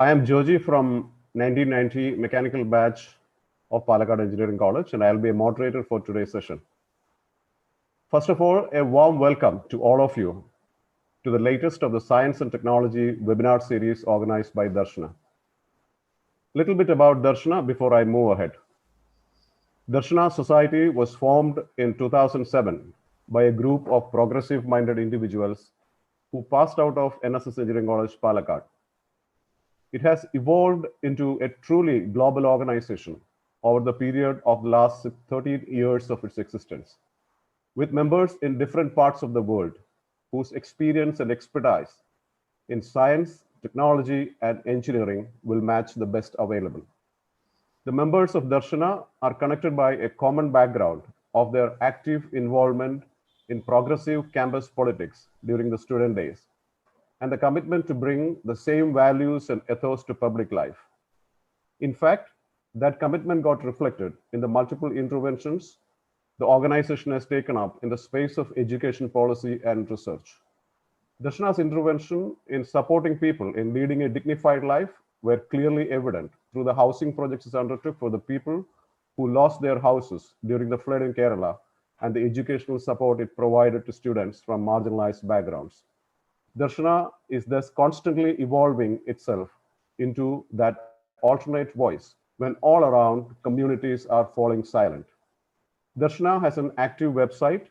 I am Joji from 1990 mechanical batch of Palakkad Engineering College, and I'll be a moderator for today's session. First of all, a warm welcome to all of you to the latest of the Science and Technology webinar series organized by Darshana. Little bit about Darshana before I move ahead. Darshana Society was formed in 2007 by a group of progressive-minded individuals who passed out of NSS Engineering College, Palakkad. It has evolved into a truly global organization over the period of the last 13 years of its existence, with members in different parts of the world whose experience and expertise in science, technology, and engineering will match the best available. The members of Darshana are connected by a common background of their active involvement in progressive campus politics during the student days and the commitment to bring the same values and ethos to public life. In fact, that commitment got reflected in the multiple interventions the organization has taken up in the space of education policy and research. Darshana's intervention in supporting people in leading a dignified life were clearly evident through the housing projects it undertook for the people who lost their houses during the flood in Kerala and the educational support it provided to students from marginalized backgrounds. Darshana is thus constantly evolving itself into that alternate voice when all around communities are falling silent. Darshana has an active website,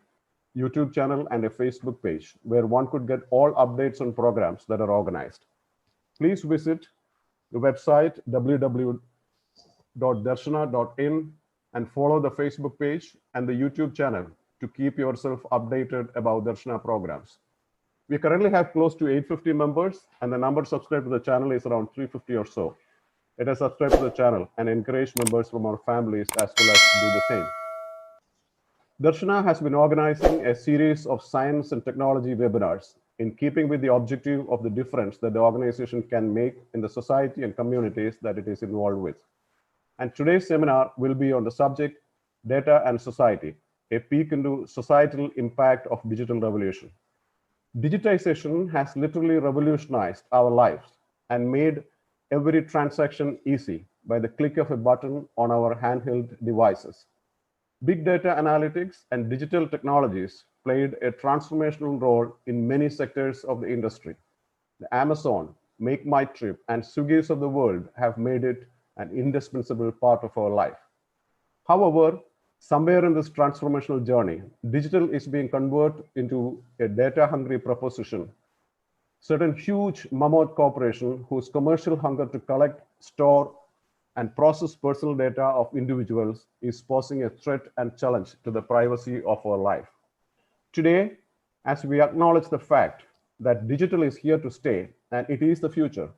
YouTube channel, and a Facebook page where one could get all updates on programs that are organized. Please visit the website www.darshana.in and follow the Facebook page and the YouTube channel to keep yourself updated about Darshana programs. We currently have close to 850 members, and the number subscribed to the channel is around 350 or so. Let us subscribe to the channel and encourage members from our families as well as do the same. Darshana has been organizing a series of science and technology webinars in keeping with the objective of the difference that the organization can make in the society and communities that it is involved with. And today's seminar will be on the subject Data and Society, a peek into societal impact of digital revolution. Digitization has literally revolutionized our lives and made every transaction easy by the click of a button on our handheld devices. Big data analytics and digital technologies played a transformational role in many sectors of the industry. The Amazon, Make My Trip, and Swiggy's of the world have made it an indispensable part of our life. However, somewhere in this transformational journey, digital is being converted into a data-hungry proposition. Certain huge mammoth corporation whose commercial hunger to collect, store, and process personal data of individuals is posing a threat and challenge to the privacy of our life. Today, as we acknowledge the fact that digital is here to stay and it is the future,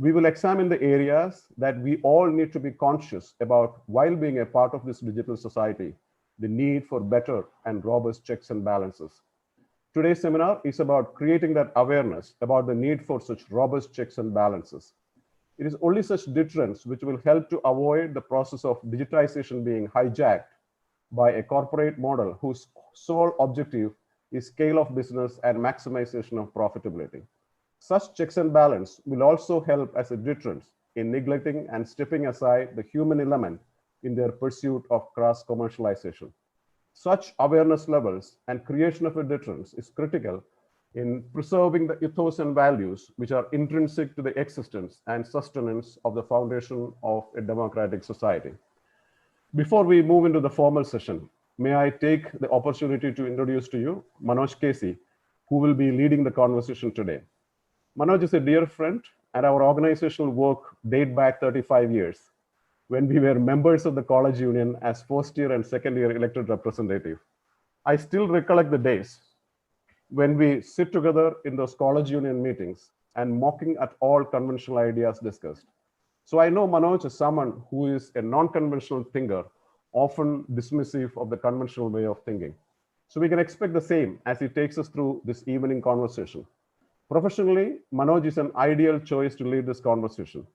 we will examine the areas that we all need to be conscious about while being a part of this digital society, the need for better and robust checks and balances. Today's seminar is about creating that awareness about the need for such robust checks and balances. It is only such deterrence which will help to avoid the process of digitization being hijacked by a corporate model whose sole objective is scale of business and maximization of profitability. Such checks and balance will also help as a deterrence in neglecting and stepping aside the human element in their pursuit of cross commercialization. Such awareness levels and creation of a deterrence is critical in preserving the ethos and values which are intrinsic to the existence and sustenance of the foundation of a democratic society. Before we move into the formal session, may I take the opportunity to introduce to you Manoj Kesi, who will be leading the conversation today. Manoj is a dear friend, and our organizational work date back 35 years when we were members of the college union as first year and second year elected representative. I still recollect the days when we sit together in those college union meetings and mocking at all conventional ideas discussed. So I know Manoj is someone who is a non-conventional thinker, often dismissive of the conventional way of thinking. So we can expect the same as he takes us through this evening conversation. Professionally, Manoj is an ideal choice to lead this conversation.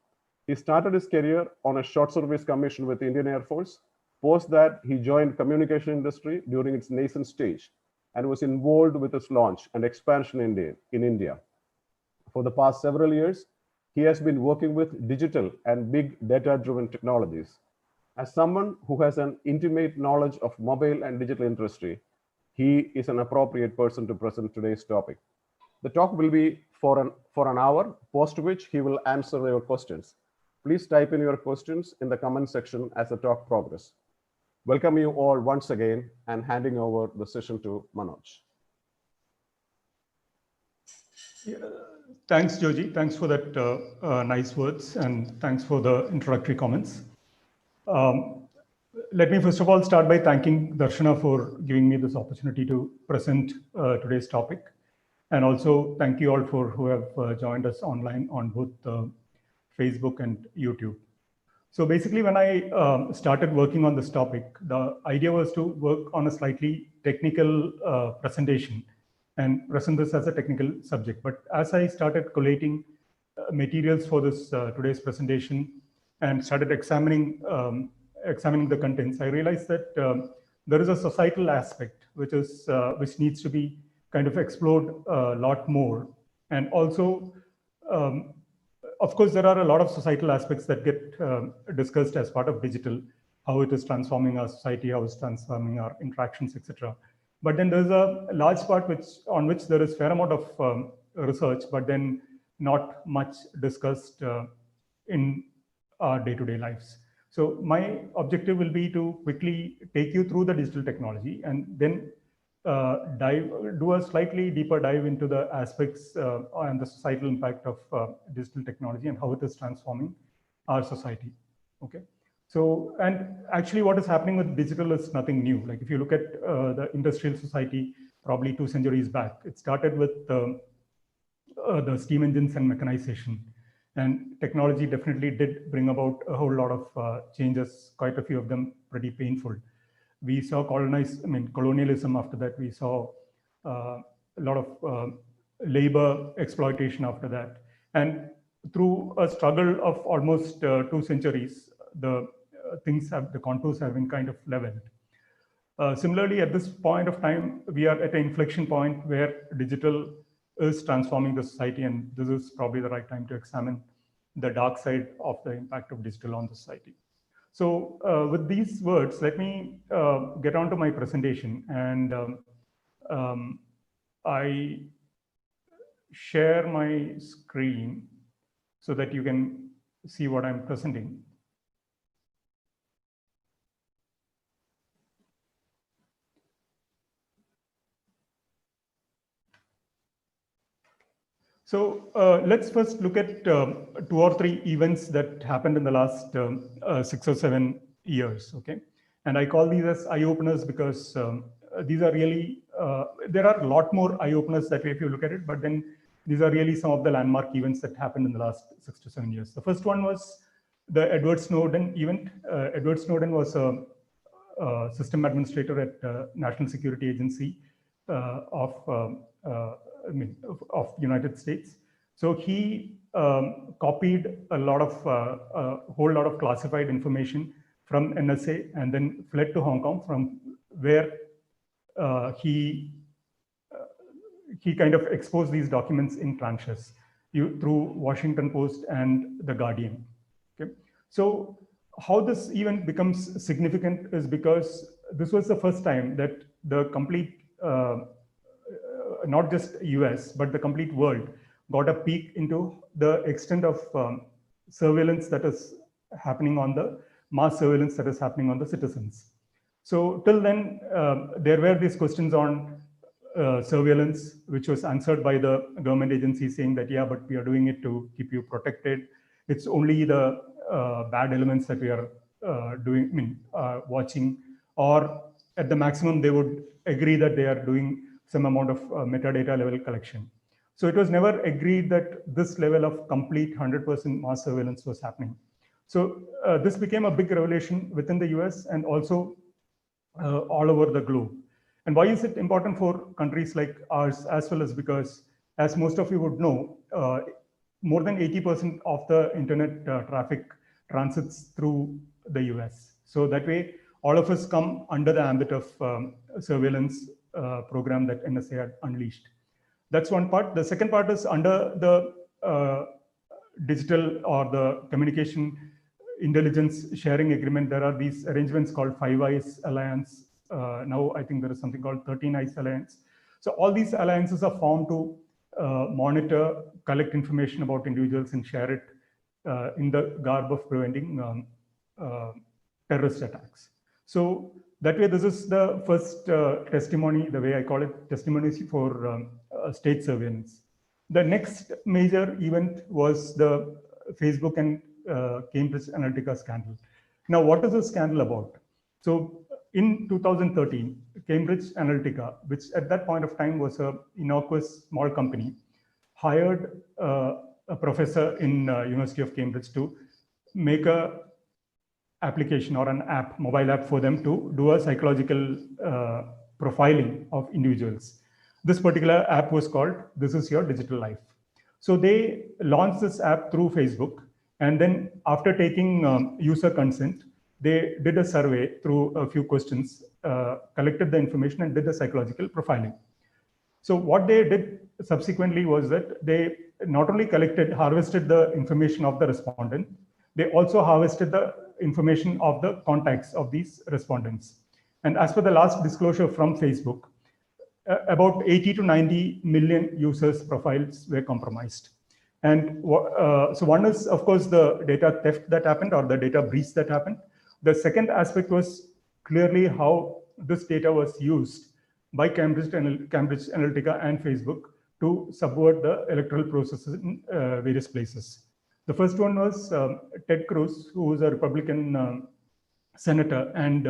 He started his career on a short service commission with the Indian Air Force. Post that, he joined communication industry during its nascent stage and was involved with its launch and expansion in India. For the past several years, He has been working with digital and big data-driven technologies. As someone who has an intimate knowledge of mobile and digital industry, he is an appropriate person to present today's topic. The talk will be for an hour, post which he will answer your questions. Please type in your questions in the comment section as the talk progresses. Welcome you all once again, and handing over the session to Manoj. Yeah, thanks, Joji. Thanks for that nice words, and thanks for the introductory comments. Let me first of all start by thanking Darshana for giving me this opportunity to present today's topic. And also thank you all for who have joined us online on both Facebook and YouTube. So basically, when I started working on this topic, the idea was to work on a slightly technical presentation and present this as a technical subject. But as I started collating materials for this today's presentation and started examining the contents, I realized that there is a societal aspect which needs to be kind of explored a lot more. And also, of course, there are a lot of societal aspects that get discussed as part of digital, how it is transforming our society, how it's transforming our interactions, etc. But then there's a large part on which there is fair amount of research, but then not much discussed in our day-to-day lives. So my objective will be to quickly take you through the digital technology and then do a slightly deeper dive into the aspects and the societal impact of digital technology and how it is transforming our society. Okay. So, and actually what is happening with digital is nothing new. Like if you look at the industrial society, probably 2 centuries back, it started with the steam engines and mechanization. And technology definitely did bring about a whole lot of changes, quite a few of them pretty painful. We saw colonialism after that. We saw a lot of labor exploitation after that. And through a struggle of almost 2 centuries, the contours have been kind of leveled. Similarly, at this point of time, we are at an inflection point where digital is transforming the society, and this is probably the right time to examine the dark side of the impact of digital on the society. So with these words, let me get on to my presentation, and I share my screen so that you can see what I'm presenting. So let's first look at 2 or 3 events that happened in the last 6 or 7 years, okay? And I call these as eye-openers because these are really, there are a lot more eye-openers that way if you look at it, but then these are really some of the landmark events that happened in the last 6 to 7 years. The first one was the Edward Snowden event. Edward Snowden was a system administrator at National Security Agency of United States. So he copied a whole lot of classified information from NSA and then fled to Hong Kong, from where he kind of exposed these documents in tranches through Washington Post and The Guardian. Okay, so how this event becomes significant is because this was the first time that the complete not just US, but the complete world got a peek into the extent of surveillance that is happening on the mass surveillance that is happening on the citizens. So till then, there were these questions on surveillance, which was answered by the government agency saying that, yeah, but we are doing it to keep you protected. It's only the bad elements that we are watching, or at the maximum, they would agree that they are doing some amount of metadata level collection. So it was never agreed that this level of complete 100% mass surveillance was happening. So this became a big revelation within the US and also all over the globe. And why is it important for countries like ours as well? As because, as most of you would know, more than 80% of the internet traffic transits through the US. So that way, all of us come under the ambit of surveillance program that NSA had unleashed. That's one part. The second part is under the digital or the communication intelligence sharing agreement, there are these arrangements called Five Eyes Alliance. Now I think there is something called 13 Eyes Alliance. So all these alliances are formed to monitor, collect information about individuals and share it in the garb of preventing terrorist attacks. So that way, this is the first testimony, the way I call it, testimonies for state surveillance. The next major event was the Facebook and Cambridge Analytica scandal. Now, what is this scandal about? So in 2013, Cambridge Analytica, which at that point of time was an innocuous small company, hired a professor in University of Cambridge to make a application or an app, mobile app for them to do a psychological profiling of individuals. This particular app was called This Is Your Digital Life. So they launched this app through Facebook. And then after taking user consent, they did a survey through a few questions, collected the information and did the psychological profiling. So what they did subsequently was that they not only harvested the information of the respondent, they also harvested the information of the contacts of these respondents. And as per the last disclosure from Facebook, about 80 to 90 million users' profiles were compromised. And so one is, of course, the data theft that happened or the data breach that happened. The second aspect was clearly how this data was used by Cambridge Analytica and Facebook to subvert the electoral processes in various places. The first one was Ted Cruz, who was a Republican senator, and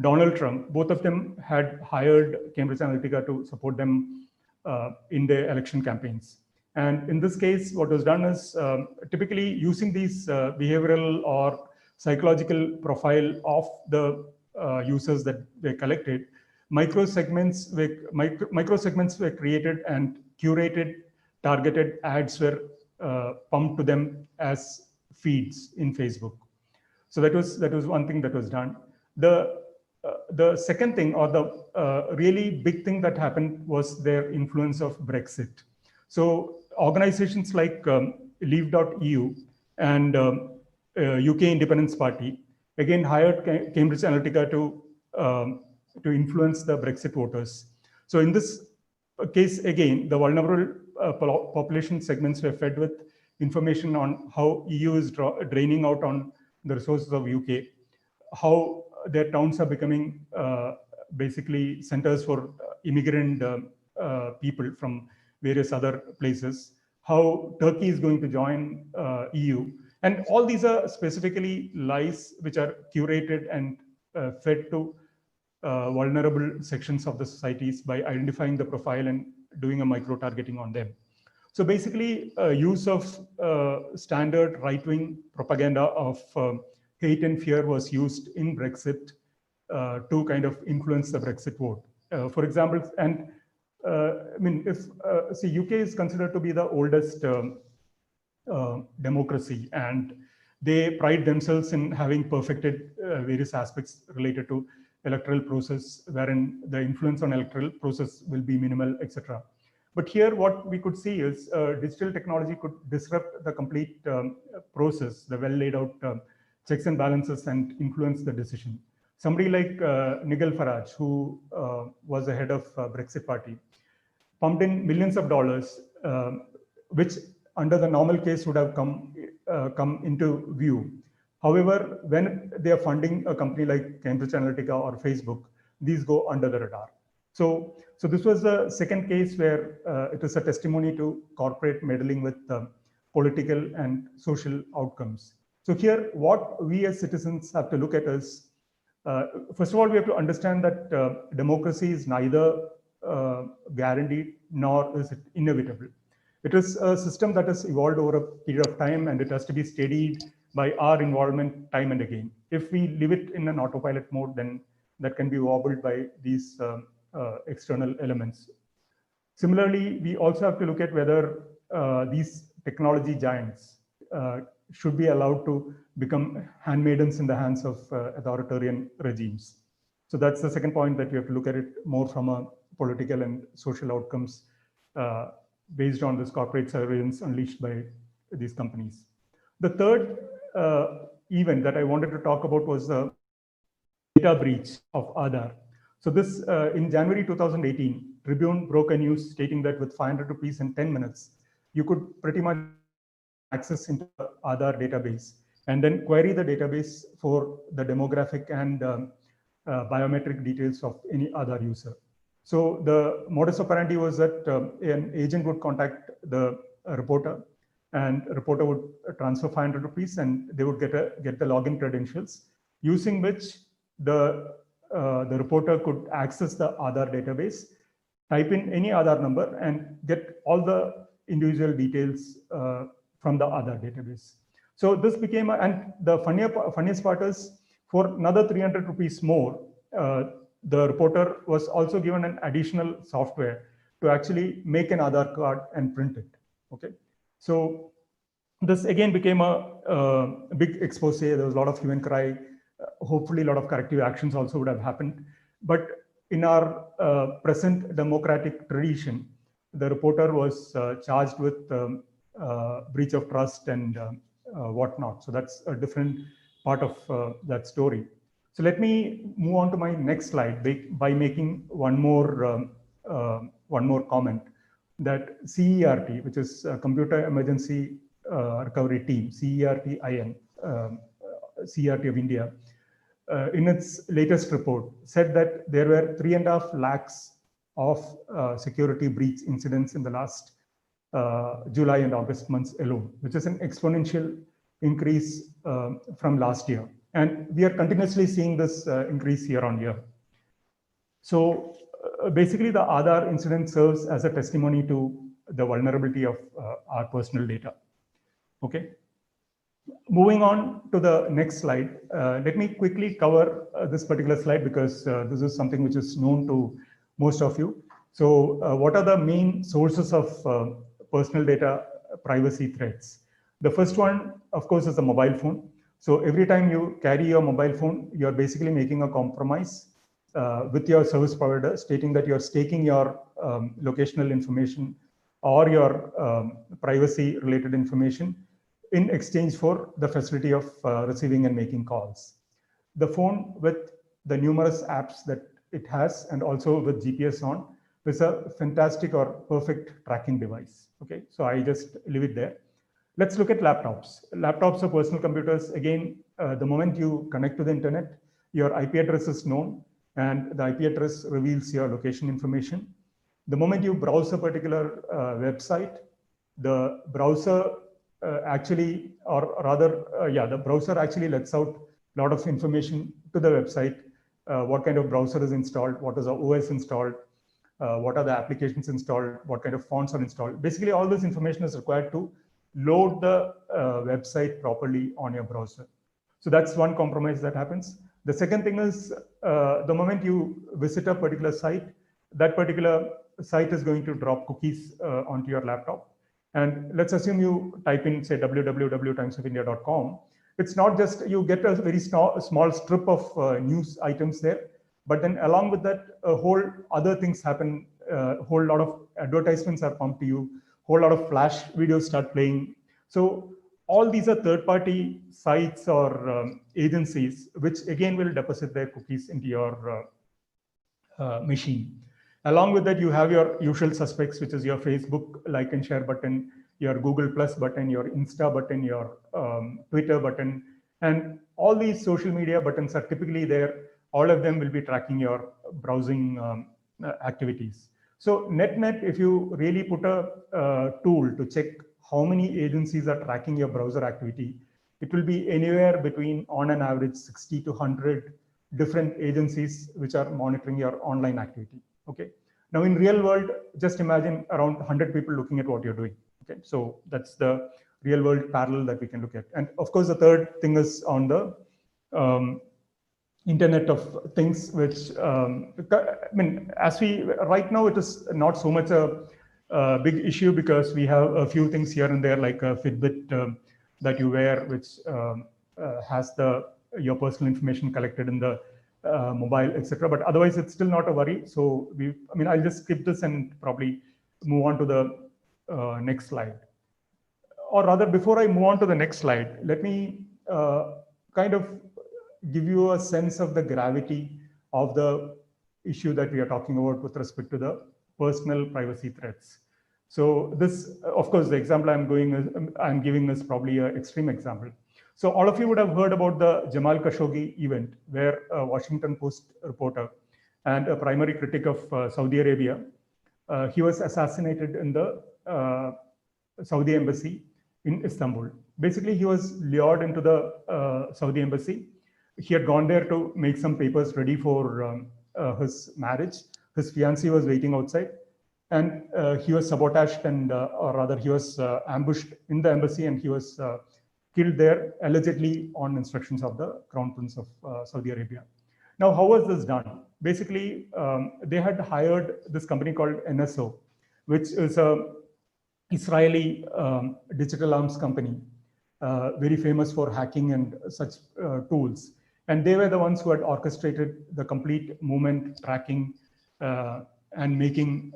Donald Trump. Both of them had hired Cambridge Analytica to support them in their election campaigns. And in this case, what was done is typically using these behavioral or psychological profile of the users that were collected, micro segments were created and curated, targeted ads were pumped to them as feeds in Facebook. So that was one thing that was done. The second thing, or the really big thing that happened, was their influence of Brexit. So organizations like Leave.eu and UK Independence Party again hired Cambridge Analytica to influence the Brexit voters. So in this case, again, the vulnerable population segments were fed with information on how EU is draining out on the resources of UK, how their towns are becoming basically centers for immigrant people from various other places, how Turkey is going to join EU. And all these are specifically lies which are curated and fed to vulnerable sections of the societies by identifying the profile and doing a micro-targeting on them. So basically, use of standard right-wing propaganda of hate and fear was used in Brexit to kind of influence the Brexit vote. For example, and I mean, if UK is considered to be the oldest democracy, and they pride themselves in having perfected various aspects related to electoral process, wherein the influence on electoral process will be minimal, etc. But here, what we could see is digital technology could disrupt the complete process, the well laid out checks and balances, and influence the decision. Somebody like Nigel Farage, who was the head of Brexit Party, pumped in millions of dollars, which under the normal case would have come into view. However, when they are funding a company like Cambridge Analytica or Facebook, these go under the radar. So this was the second case where it is a testimony to corporate meddling with political and social outcomes. So here, what we as citizens have to look at is, first of all, we have to understand that democracy is neither guaranteed nor is it inevitable. It is a system that has evolved over a period of time, and it has to be steadied by our involvement time and again. If we leave it in an autopilot mode, then that can be wobbled by these external elements. Similarly, we also have to look at whether these technology giants should be allowed to become handmaidens in the hands of authoritarian regimes. So that's the second point, that we have to look at it more from a political and social outcomes based on this corporate surveillance unleashed by these companies. The third event that I wanted to talk about was the data breach of Aadhaar. So this, in January 2018, Tribune broke a news stating that with 500 rupees in 10 minutes, you could pretty much access into the Aadhaar database and then query the database for the demographic and biometric details of any Aadhaar user. So the modus operandi was that an agent would contact the reporter, and reporter would transfer 500 rupees, and they would get the login credentials, using which the reporter could access the Aadhaar database, type in any Aadhaar number, and get all the individual details from the Aadhaar database. So this became, and the funniest part is, for another 300 rupees more, the reporter was also given an additional software to actually make an Aadhaar card and print it. Okay, so this again became a big expose. There was a lot of hue and cry. Hopefully, a lot of corrective actions also would have happened. But in our present democratic tradition, the reporter was charged with breach of trust and whatnot. So that's a different part of that story. So let me move on to my next slide by making one more comment, that CERT, which is Computer Emergency Recovery Team, CERT-IN, CERT of India, in its latest report said that there were 3.5 lakhs of security breach incidents in the last July and August months alone, which is an exponential increase from last year. And we are continuously seeing this increase year on year. So basically, the Aadhaar incident serves as a testimony to the vulnerability of our personal data. Okay. Moving on to the next slide, let me quickly cover this particular slide, because this is something which is known to most of you. So what are the main sources of personal data privacy threats? The first one, of course, is the mobile phone. So every time you carry your mobile phone, you're basically making a compromise with your service provider, stating that you're staking your locational information or your privacy related information in exchange for the facility of receiving and making calls. The phone, with the numerous apps that it has, and also with GPS on, is a fantastic or perfect tracking device. Okay, so I just leave it there. Let's look at laptops. Laptops are personal computers. Again, the moment you connect to the internet, your IP address is known, and the IP address reveals your location information. The moment you browse a particular website, the browser the browser actually lets out a lot of information to the website. What kind of browser is installed, what is the OS installed, what are the applications installed, what kind of fonts are installed. Basically, all this information is required to load the website properly on your browser. So that's one compromise that happens. The second thing is, the moment you visit a particular site, that particular site is going to drop cookies onto your laptop. And let's assume you type in, say, www.timesofindia.com. It's not just you get a very small strip of news items there, but then along with that, a whole other things happen. A whole lot of advertisements are pumped to you. Whole lot of flash videos start playing. So all these are third-party sites or agencies, which again will deposit their cookies into your machine. Along with that, you have your usual suspects, which is your Facebook like and share button, your Google Plus button, your Insta button, your Twitter button, and all these social media buttons are typically there. All of them will be tracking your browsing activities. So net, if you really put a tool to check how many agencies are tracking your browser activity, it will be anywhere between, on an average, 60 to 100 different agencies which are monitoring your online activity. Okay. Now in real world, just imagine around 100 people looking at what you're doing. Okay. So that's the real world parallel that we can look at. And of course, the third thing is on the Internet of Things, which right now it is not so much a big issue, because we have a few things here and there, like a Fitbit that you wear, which has your personal information collected in the mobile, etc. But otherwise, it's still not a worry. So I'll just skip this and probably move on to the next slide. or rather, before I move on to the next slide, let me kind of give you a sense of the gravity of the issue that we are talking about with respect to the personal privacy threats. So this, of course, the example I'm giving is probably an extreme example. So all of you would have heard about the Jamal Khashoggi event, where a Washington Post reporter and a primary critic of Saudi Arabia, he was assassinated in the Saudi embassy in Istanbul. Basically, he was lured into the Saudi embassy. He had gone there to make some papers ready for his marriage. His fiancée was waiting outside, and he was sabotaged, and or rather, he was ambushed in the embassy, and he was killed there, allegedly on instructions of the Crown Prince of Saudi Arabia. Now, how was this done? Basically, they had hired this company called NSO, which is a Israeli digital arms company, very famous for hacking and such tools. And they were the ones who had orchestrated the complete movement tracking and making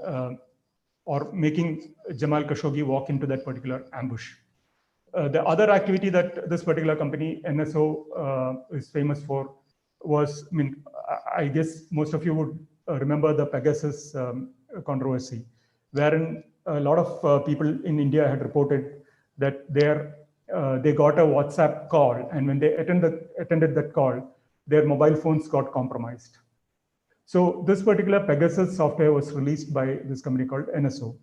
Jamal Khashoggi walk into that particular ambush. The other activity that this particular company, NSO, is famous for was, I guess most of you would remember the Pegasus controversy, wherein a lot of people in India had reported that they got a WhatsApp call, and when they attended that call, their mobile phones got compromised. So this particular Pegasus software was released by this company called NSO.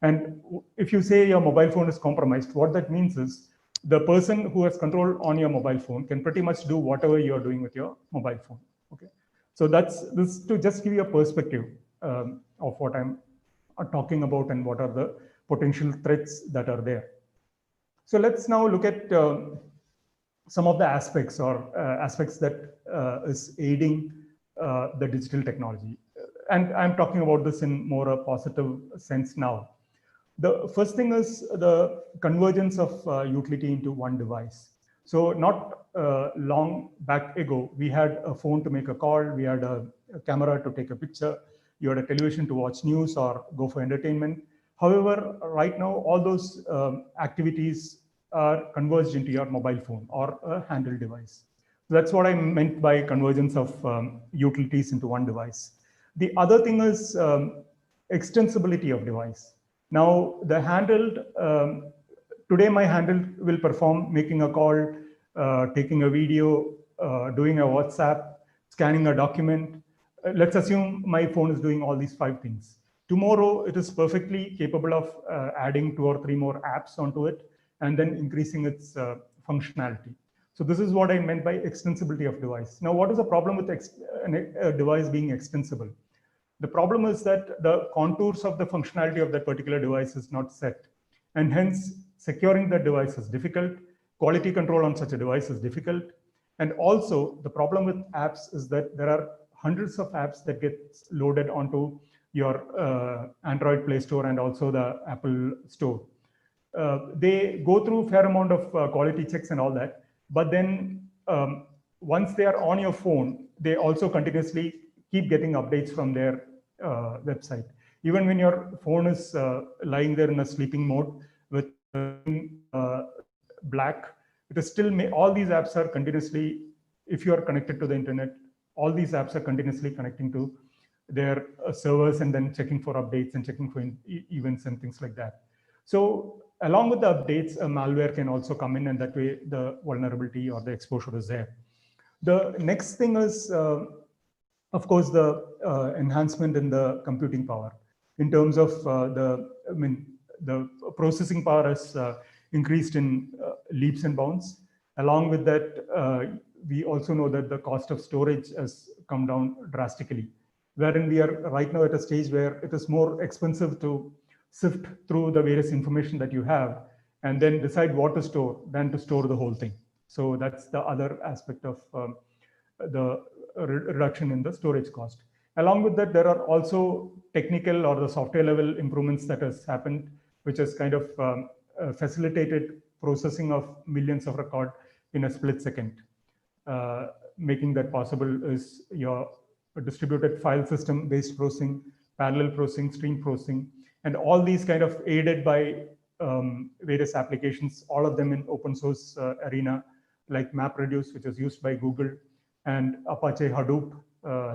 And if you say your mobile phone is compromised, what that means is the person who has control on your mobile phone can pretty much do whatever you're doing with your mobile phone. Okay, so that's this to just give you a perspective of what I'm talking about and what are the potential threats that are there. So let's now look at some of the aspects that is aiding the digital technology. And I'm talking about this in more a positive sense now. The first thing is the convergence of utility into one device. So not long back ago, we had a phone to make a call, we had a camera to take a picture, you had a television to watch news or go for entertainment. However, right now, all those activities are converged into your mobile phone or a handheld device. So that's what I meant by convergence of utilities into one device. The other thing is extensibility of device. Now, the handheld, today my handheld will perform making a call, taking a video, doing a WhatsApp, scanning a document. Let's assume my phone is doing all these 5 things. Tomorrow, it is perfectly capable of adding 2 or 3 more apps onto it and then increasing its functionality. So this is what I meant by extensibility of device. Now, what is the problem with a device being extensible? The problem is that the contours of the functionality of that particular device is not set. And hence, securing that device is difficult. Quality control on such a device is difficult. And also, the problem with apps is that there are hundreds of apps that get loaded onto your Android Play Store and also the Apple Store. They go through a fair amount of quality checks and all that. But then once they are on your phone, they also continuously keep getting updates from their website. Even when your phone is lying there in a sleeping mode with black, it is still, all these apps are continuously, if you are connected to the internet, all these apps are continuously connecting to their servers and then checking for updates and checking for events and things like that. So along with the updates, a malware can also come in, and that way the vulnerability or the exposure is there. The next thing is, of course, the enhancement in the computing power. In terms of the processing power has increased in leaps and bounds. Along with that, we also know that the cost of storage has come down drastically, wherein we are right now at a stage where it is more expensive to sift through the various information that you have and then decide what to store than to store the whole thing. So that's the other aspect of the reduction in the storage cost. Along with that, there are also technical or the software level improvements that has happened, which has kind of facilitated processing of millions of records in a split second. Making that possible is your distributed file system based processing, parallel processing, stream processing, and all these kind of aided by various applications, all of them in open source arena, like MapReduce, which is used by Google, and Apache Hadoop,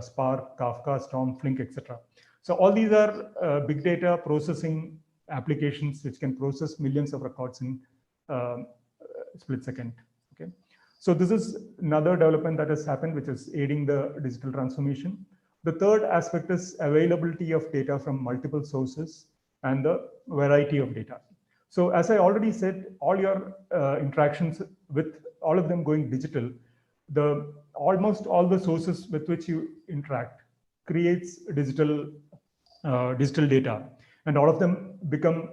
Spark, Kafka, Storm, Flink, etc. So all these are big data processing applications which can process millions of records in split second. Okay, so this is another development that has happened, which is aiding the digital transformation. The third aspect is availability of data from multiple sources and the variety of data. So as I already said, all your interactions with all of them going digital, almost all the sources with which you interact creates digital data, and all of them become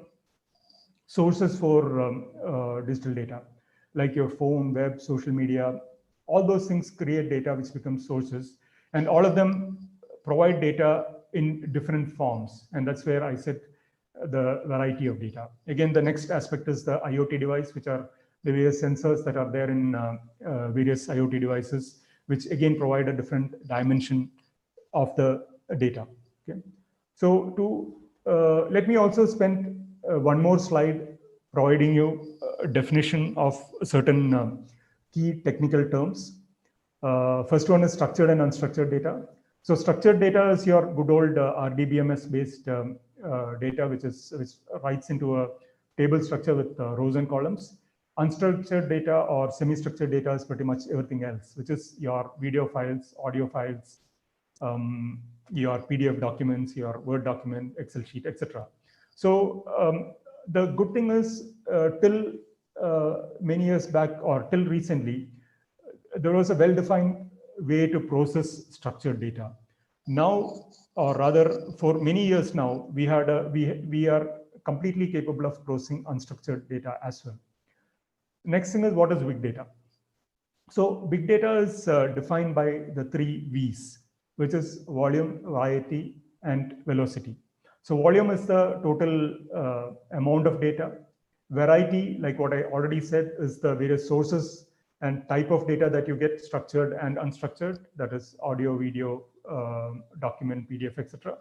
sources for digital data, like your phone, web, social media. All those things create data which becomes sources, and all of them provide data in different forms. And that's where I said the variety of data. Again, the next aspect is the IoT device, which are the various sensors that are there in various IoT devices, which again provide a different dimension of the data. Okay, so let me also spend one more slide providing you a definition of certain key technical terms. First one is structured and unstructured data. So structured data is your good old RDBMS based data, which writes into a table structure with rows and columns. Unstructured data or semi-structured data is pretty much everything else, which is your video files, audio files, your PDF documents, your Word document, Excel sheet, etc. So the good thing is till many years back or till recently, there was a well-defined way to process structured data. Now, or rather for many years now, we are completely capable of processing unstructured data as well. Next thing is, what is big data? So big data is defined by the 3 V's, which is volume, variety, and velocity. So volume is the total amount of data. Variety, like what I already said, is the various sources and type of data that you get, structured and unstructured, that is audio, video, document, PDF, etc.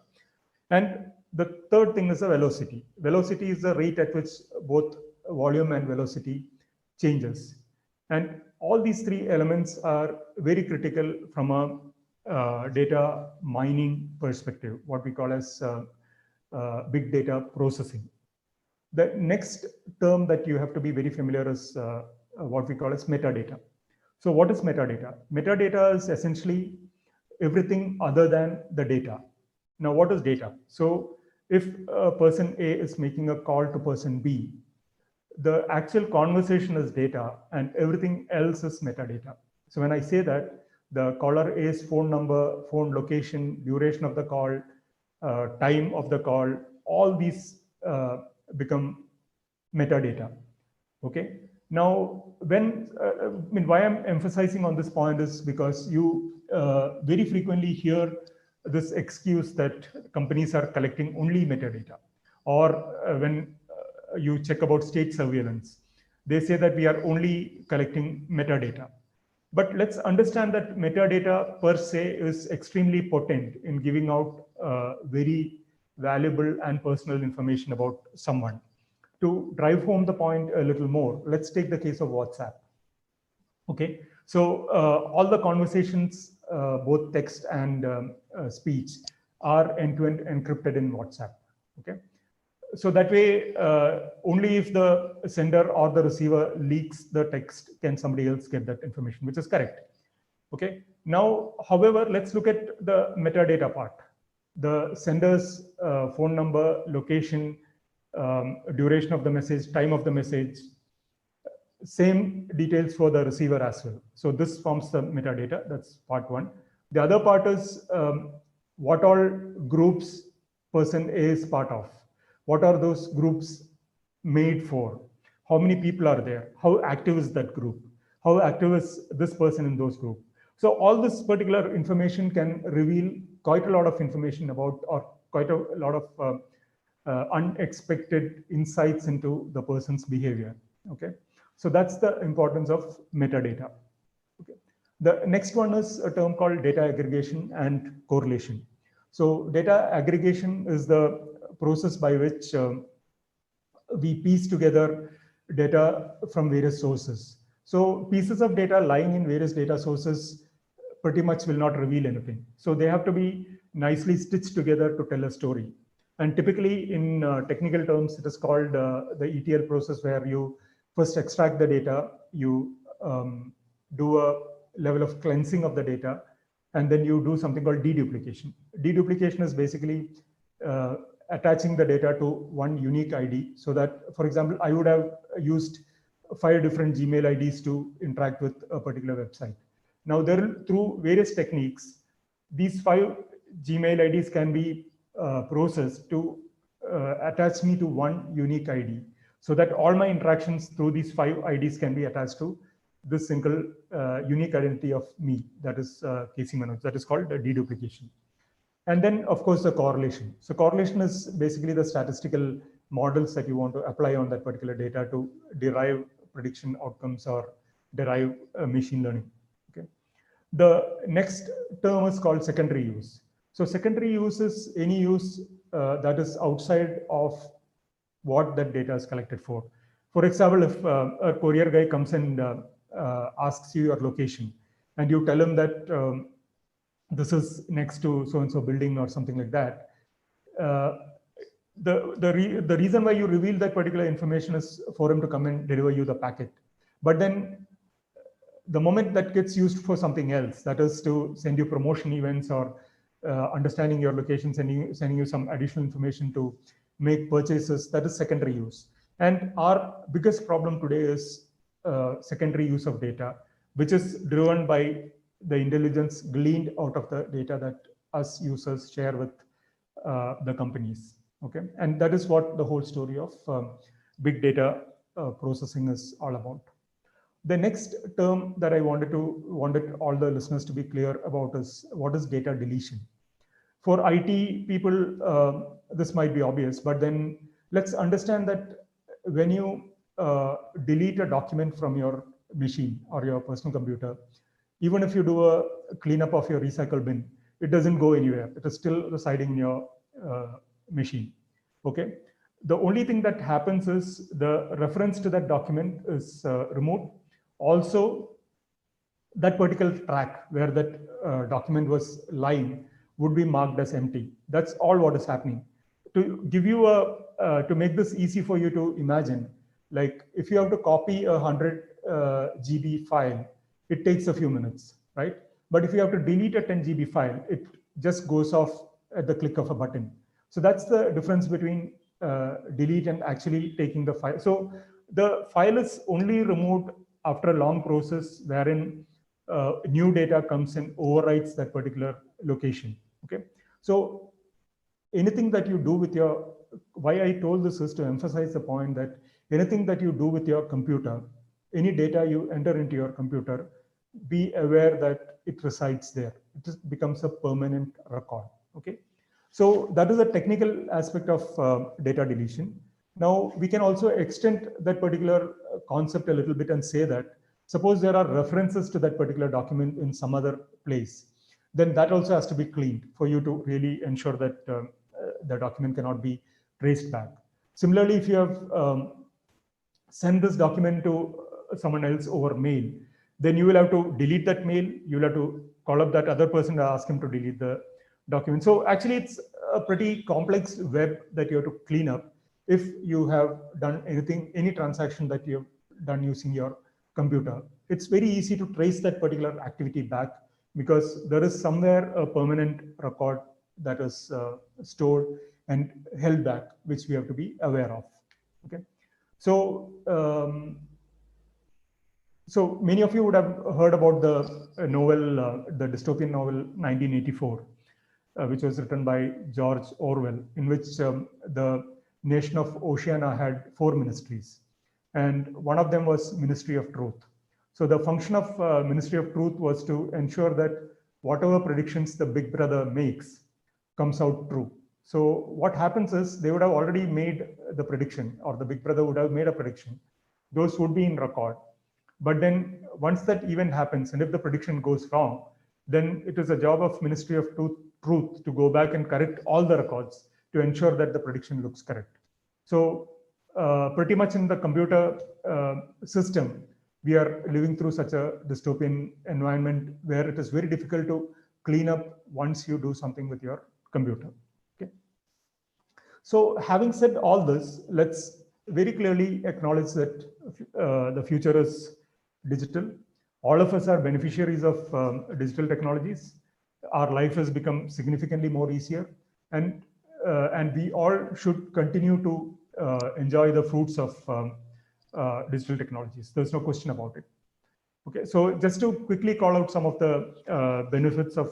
And the third thing is the velocity. Velocity is the rate at which both volume and velocity changes. And all these 3 elements are very critical from a data mining perspective, what we call as big data processing. The next term that you have to be very familiar is what we call as metadata. So what is metadata? Metadata is essentially everything other than the data. Now, what is data? So if person A is making a call to person B, the actual conversation is data and everything else is metadata. So when I say that, the caller A's phone number, phone location, duration of the call, time of the call, all these become metadata. Okay. Now, why I'm emphasizing on this point is because you very frequently hear this excuse that companies are collecting only metadata, or when you check about state surveillance, they say that we are only collecting metadata. But let's understand that metadata per se is extremely potent in giving out very valuable and personal information about someone. To drive home the point a little more, let's take the case of WhatsApp. Okay, so all the conversations, both text and speech, are end-to-end encrypted in WhatsApp. Okay, so that way, only if the sender or the receiver leaks the text can somebody else get that information, which is correct. Okay, now, however, let's look at the metadata part. The sender's phone number, location, duration of the message, time of the message, same details for the receiver as well. So this forms the metadata. That's part one. The other part is what all groups person A is part of. What are those groups made for? How many people are there? How active is that group? How active is this person in those groups? So all this particular information can reveal quite a lot of information about, or quite a lot of unexpected insights into the person's behavior. Okay, so that's the importance of metadata. Okay, the next one is a term called data aggregation and correlation. So data aggregation is the process by which we piece together data from various sources. So pieces of data lying in various data sources pretty much will not reveal anything. So they have to be nicely stitched together to tell a story. And typically in technical terms, it is called the ETL process, where you first extract the data, you do a level of cleansing of the data, and then you do something called deduplication. Deduplication is basically attaching the data to one unique ID, so that, for example, I would have used 5 different Gmail IDs to interact with a particular website. Now, through various techniques, these 5 Gmail IDs can be processed to attach me to one unique ID, so that all my interactions through these 5 IDs can be attached to this single unique identity of me, that is Casey Manoj. That is called deduplication. And then, of course, the correlation. So correlation is basically the statistical models that you want to apply on that particular data to derive prediction outcomes or derive machine learning. Okay. The next term is called secondary use. So secondary use is any use that is outside of what that data is collected for. For example, if a courier guy comes and asks you your location, and you tell him that this is next to so-and-so building or something like that, the reason why you reveal that particular information is for him to come and deliver you the packet. But then the moment that gets used for something else, that is to send you promotion events or understanding your location, sending you some additional information to make purchases, that is secondary use. And our biggest problem today is secondary use of data, which is driven by the intelligence gleaned out of the data that us users share with the companies. Okay, and that is what the whole story of big data processing is all about. The next term that I wanted all the listeners to be clear about is, what is data deletion? For IT people, this might be obvious, but then let's understand that when you delete a document from your machine or your personal computer, even if you do a cleanup of your recycle bin, it doesn't go anywhere. It is still residing in your machine. Okay. The only thing that happens is the reference to that document is removed. Also, that particular track where that document was lying would be marked as empty. That's all what is happening. To give you to make this easy for you to imagine, like if you have to copy a 100 GB file, it takes a few minutes, right? But if you have to delete a 10 GB file, it just goes off at the click of a button. So that's the difference between delete and actually taking the file. So the file is only removed after a long process wherein new data comes and overwrites that particular location. Okay. So anything that you do with your, why I told this is to emphasize the point that anything that you do with your computer, any data you enter into your computer, be aware that it resides there. It just becomes a permanent record. Okay. So that is a technical aspect of data deletion. Now we can also extend that particular concept a little bit and say that suppose there are references to that particular document in some other place, then that also has to be cleaned for you to really ensure that the document cannot be traced back. Similarly, if you have sent this document to someone else over mail, then you will have to delete that mail. You will have to call up that other person to ask him to delete the document. So actually, it's a pretty complex web that you have to clean up if you have done anything, any transaction that you have done using your computer. It's very easy to trace that particular activity back because there is somewhere a permanent record that is stored and held back, which we have to be aware of. Okay, so so many of you would have heard about the novel, the dystopian novel 1984, which was written by George Orwell, in which the nation of Oceania had 4 ministries, and one of them was Ministry of Truth. So the function of Ministry of Truth was to ensure that whatever predictions the Big Brother makes comes out true. So what happens is they would have already made the prediction, or the Big Brother would have made a prediction. Those would be in record. But then once that event happens, and if the prediction goes wrong, then it is a job of Ministry of Truth to go back and correct all the records to ensure that the prediction looks correct. So pretty much in the computer system, we are living through such a dystopian environment where it is very difficult to clean up once you do something with your computer. Okay. So having said all this, let's very clearly acknowledge that the future is digital. All of us are beneficiaries of digital technologies. Our life has become significantly more easier, and we all should continue to enjoy the fruits of digital technologies. There's no question about it. Okay, so just to quickly call out some of the benefits of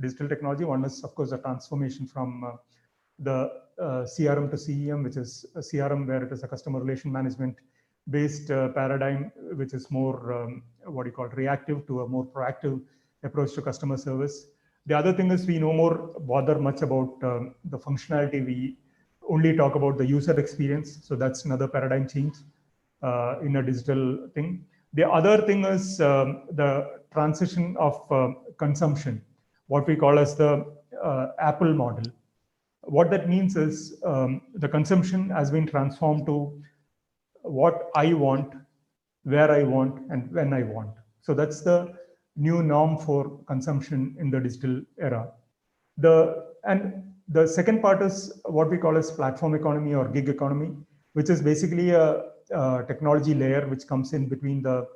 digital technology. One is, of course, a transformation from the CRM to CEM, which is a CRM where it is a customer relation management based paradigm, which is more what you call reactive to a more proactive approach to customer service. The other thing is we no more bother much about the functionality. We only talk about the user experience. So that's another paradigm change in a digital thing. The other thing is the transition of consumption, what we call as the Apple model. What that means is the consumption has been transformed to what I want, where I want, and when I want. So that's the new norm for consumption in the digital era. And the second part is what we call as platform economy or gig economy, which is basically a technology layer which comes in between the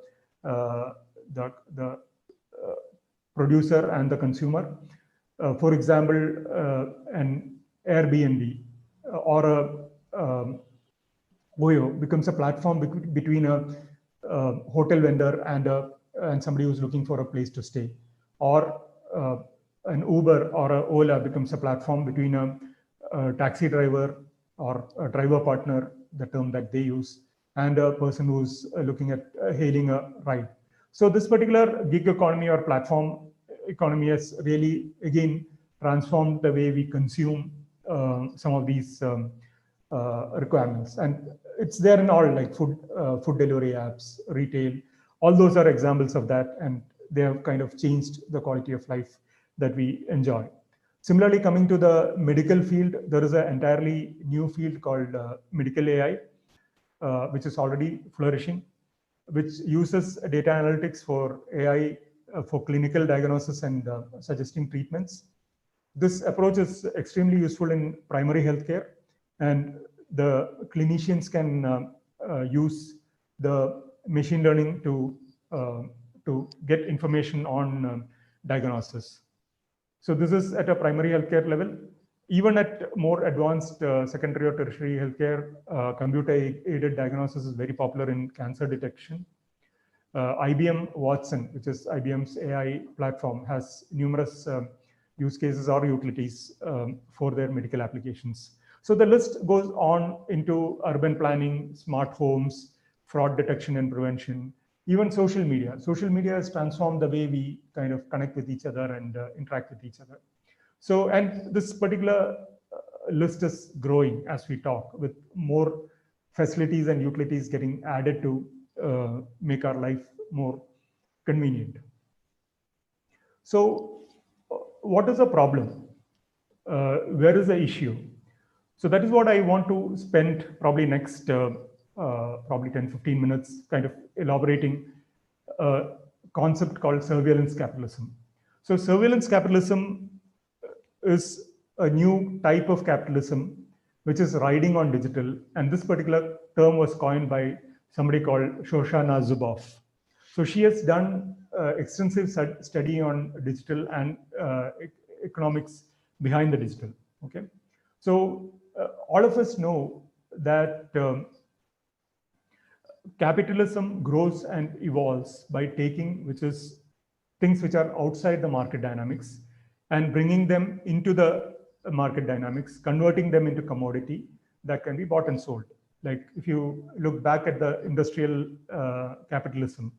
producer and the consumer. For example, an Airbnb or a Oyo becomes a platform between a hotel vendor and somebody who's looking for a place to stay, or an Uber or a Ola becomes a platform between a taxi driver or a driver partner, the term that they use, and a person who's looking at hailing a ride. So this particular gig economy or platform economy has really, again, transformed the way we consume some of these requirements. And it's there in all, like food delivery apps, retail. All those are examples of that, and they have kind of changed the quality of life that we enjoy. Similarly, coming to the medical field, there is an entirely new field called medical AI, which is already flourishing, which uses data analytics for AI for clinical diagnosis and suggesting treatments. This approach is extremely useful in primary healthcare, and the clinicians can use the machine learning to get information on diagnosis. So this is at a primary healthcare level. Even at more advanced secondary or tertiary healthcare, computer-aided diagnosis is very popular in cancer detection. IBM Watson, which is IBM's AI platform, has numerous use cases or utilities for their medical applications. So the list goes on into urban planning, smart homes, fraud detection and prevention, even social media. Social media has transformed the way we kind of connect with each other and interact with each other. So, and this particular list is growing as we talk, with more facilities and utilities getting added to make our life more convenient. So what is the problem? Where is the issue? So that is what I want to spend probably next probably 10-15 minutes kind of elaborating a concept called surveillance capitalism. So surveillance capitalism is a new type of capitalism which is riding on digital, and this particular term was coined by somebody called Shoshana Zuboff. So she has done extensive study on digital and economics behind the digital. Okay, so all of us know that capitalism grows and evolves by taking things which are outside the market dynamics and bringing them into the market dynamics, converting them into commodity that can be bought and sold. Like if you look back at the industrial capitalism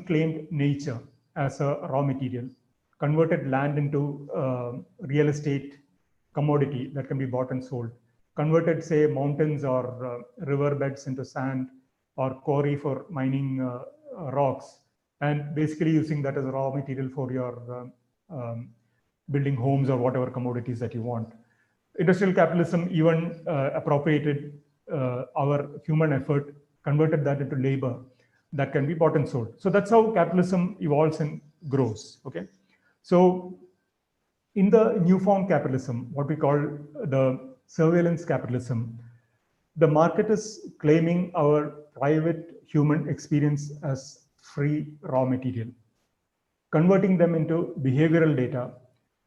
claimed nature as a raw material, converted land into real estate commodity that can be bought and sold, converted, say, mountains or riverbeds into sand or quarry for mining rocks, and basically using that as a raw material for your building homes or whatever commodities that you want. Industrial capitalism even appropriated our human effort, converted that into labor that can be bought and sold. So that's how capitalism evolves and grows. Okay, so in the newfound capitalism, what we call the surveillance capitalism, the market is claiming our private human experience as free raw material, converting them into behavioral data,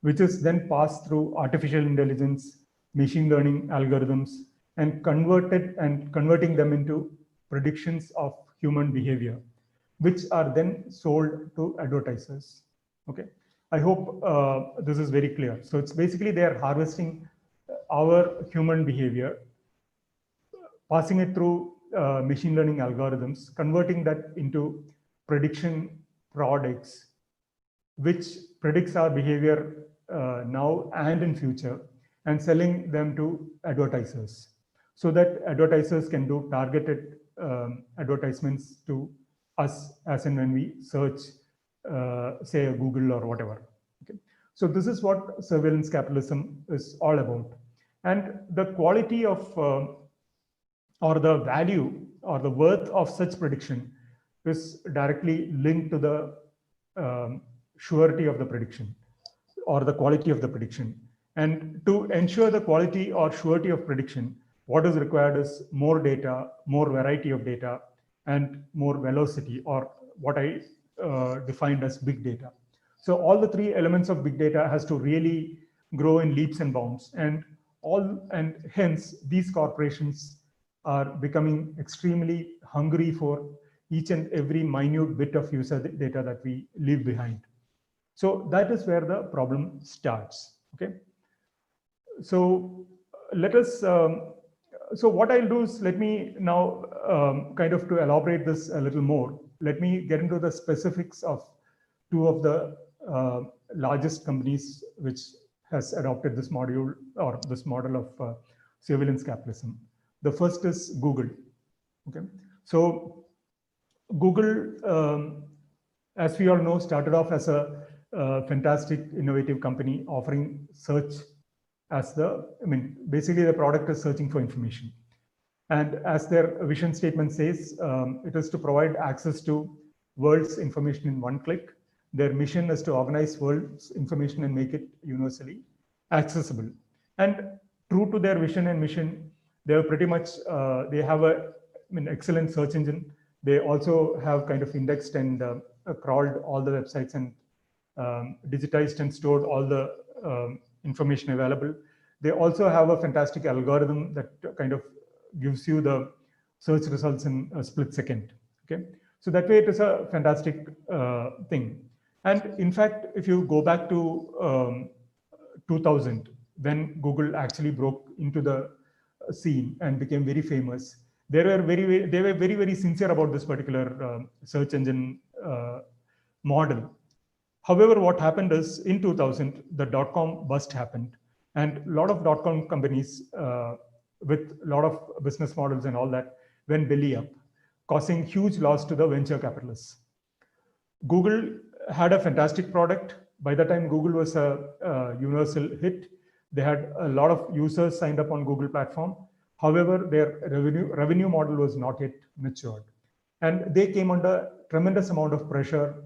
which is then passed through artificial intelligence, machine learning algorithms, and converting them into predictions of human behavior, which are then sold to advertisers. Okay, I hope this is very clear. So it's basically they are harvesting our human behavior, passing it through machine learning algorithms, converting that into prediction products, which predicts our behavior now and in future, and selling them to advertisers so that advertisers can do targeted advertisements to us as and when we search, say, a Google or whatever. Okay. So this is what surveillance capitalism is all about. And the quality of or the value or the worth of such prediction is directly linked to the surety of the prediction or the quality of the prediction. And to ensure the quality or surety of prediction, what is required is more data, more variety of data, and more velocity, or what I defined as big data. So all the three elements of big data has to really grow in leaps and bounds, and hence these corporations are becoming extremely hungry for each and every minute bit of user data that we leave behind. So that is where the problem starts. Okay. So let us. So what I'll do is, let me now kind of to elaborate this a little more. Let me get into the specifics of two of the largest companies which has adopted this module or this model of surveillance capitalism. The first is Google. Okay, so Google, as we all know, started off as a fantastic, innovative company offering search as basically the product is searching for information. And as their vision statement says, it is to provide access to world's information in one click. Their mission is to organize world's information and make it universally accessible. And true to their vision and mission, they are pretty much, they have an excellent search engine. They also have kind of indexed and crawled all the websites and digitized and stored all the information available. They also have a fantastic algorithm that kind of gives you the search results in a split second. Okay, so that way it is a fantastic thing. And in fact, if you go back to 2000, when Google actually broke into the scene and became very famous, they were very sincere about this particular search engine model. However, what happened is in 2000, the dot-com bust happened, and a lot of dot-com companies with a lot of business models and all that went belly up, causing huge loss to the venture capitalists. Google had a fantastic product. By the time Google was a universal hit, they had a lot of users signed up on Google platform. However, their revenue model was not yet matured. And they came under tremendous amount of pressure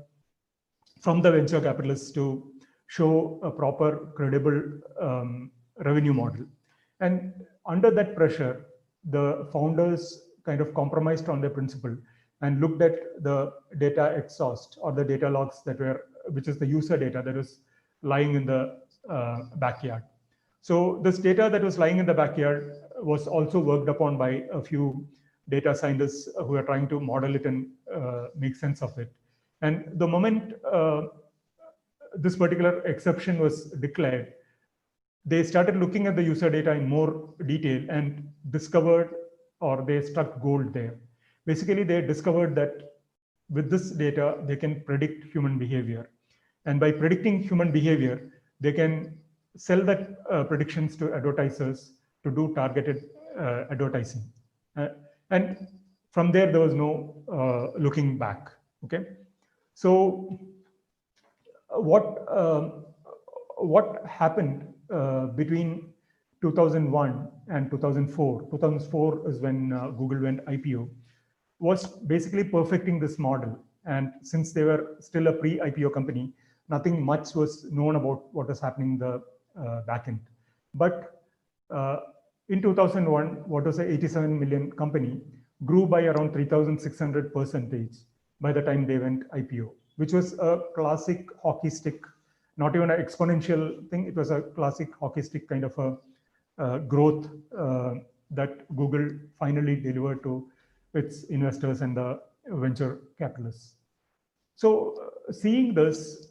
from the venture capitalists to show a proper, credible revenue model. And under that pressure, the founders kind of compromised on their principle and looked at the data exhaust or the data logs that were, which is the user data that was lying in the backyard. So this data that was lying in the backyard was also worked upon by a few data scientists who are trying to model it and make sense of it. And the moment this particular exception was declared, they started looking at the user data in more detail and discovered, or they struck gold there. Basically, they discovered that with this data, they can predict human behavior. And by predicting human behavior, they can sell that predictions to advertisers to do targeted advertising. And from there was no looking back. Okay, so what happened between 2001 and 2004. 2004 is when Google went IPO, was basically perfecting this model. And since they were still a pre-IPO company, nothing much was known about what was happening in the backend. But in 2001, what was an 87 million company grew by around 3,600% by the time they went IPO, which was a classic hockey stick, not even an exponential thing. It was a classic hockey stick kind of a growth that Google finally delivered to its investors and the venture capitalists. So seeing this,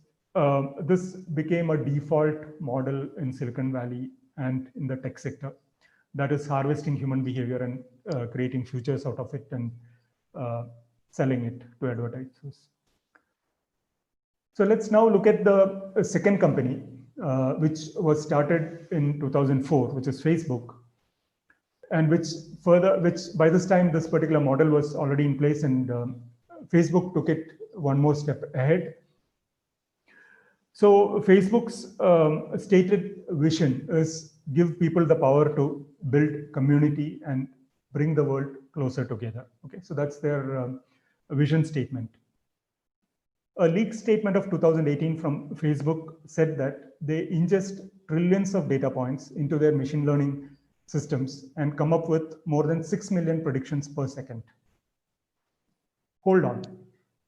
this became a default model in Silicon Valley and in the tech sector, that is harvesting human behavior and creating futures out of it and selling it to advertisers. So let's now look at the second company, which was started in 2004, which is Facebook, and which by this time, this particular model was already in place, and Facebook took it one more step ahead. So Facebook's stated vision is give people the power to build community and bring the world closer together. Okay, so that's their vision statement. A leaked statement of 2018 from Facebook said that they ingest trillions of data points into their machine learning systems and come up with more than 6 million predictions per second. Hold on,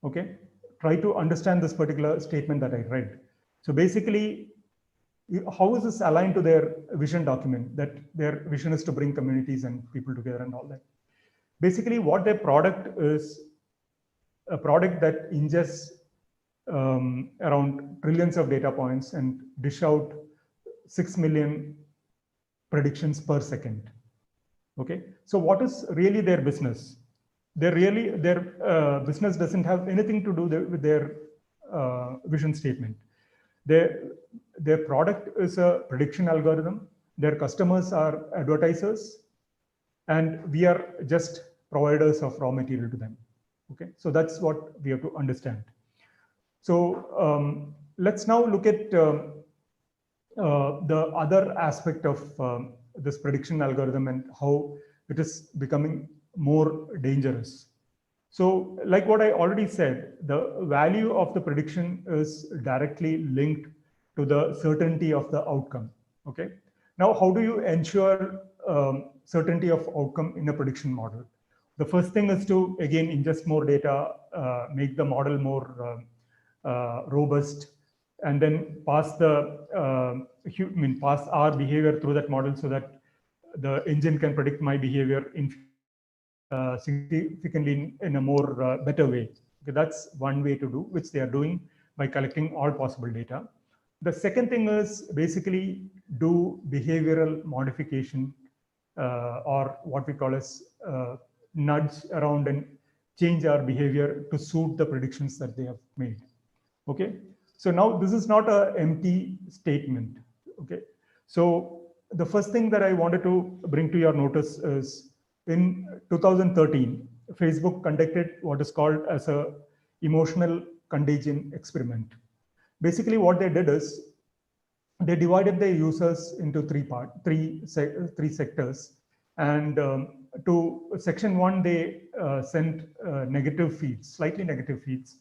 okay? Try to understand this particular statement that I read. So basically, how is this aligned to their vision document, that their vision is to bring communities and people together and all that? Basically, what their product is, a product that ingests around trillions of data points and dish out 6 million predictions per second. Okay, so what is really their business? Their business doesn't have anything to do with their vision statement. Their product is a prediction algorithm. Their customers are advertisers, and we are just providers of raw material to them. Okay, so that's what we have to understand. So let's now look at the other aspect of this prediction algorithm and how it is becoming more dangerous. So like what I already said, the value of the prediction is directly linked to the certainty of the outcome. Okay. Now, how do you ensure certainty of outcome in a prediction model? The first thing is to, again, ingest more data, make the model more robust, and then pass pass our behavior through that model so that the engine can predict my behavior significantly in a more better way. Okay, that's one way to do, which they are doing by collecting all possible data. The second thing is basically do behavioral modification or what we call as nudge around and change our behavior to suit the predictions that they have made. Okay, so now this is not an empty statement. Okay, so the first thing that I wanted to bring to your notice is in 2013, Facebook conducted what is called as a emotional contagion experiment. Basically, what they did is they divided their users into three sectors, and to section 1 they sent negative feeds, slightly negative feeds.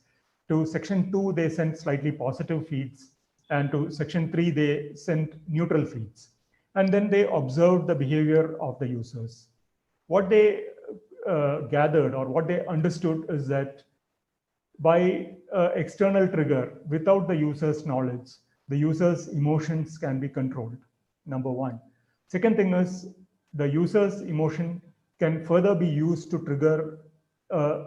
To section 2 they sent slightly positive feeds, and to section 3 they sent neutral feeds. And then they observed the behavior of the users. What they gathered or what they understood is that by external trigger, without the user's knowledge, the user's emotions can be controlled, number one. Second thing is the user's emotion can further be used to trigger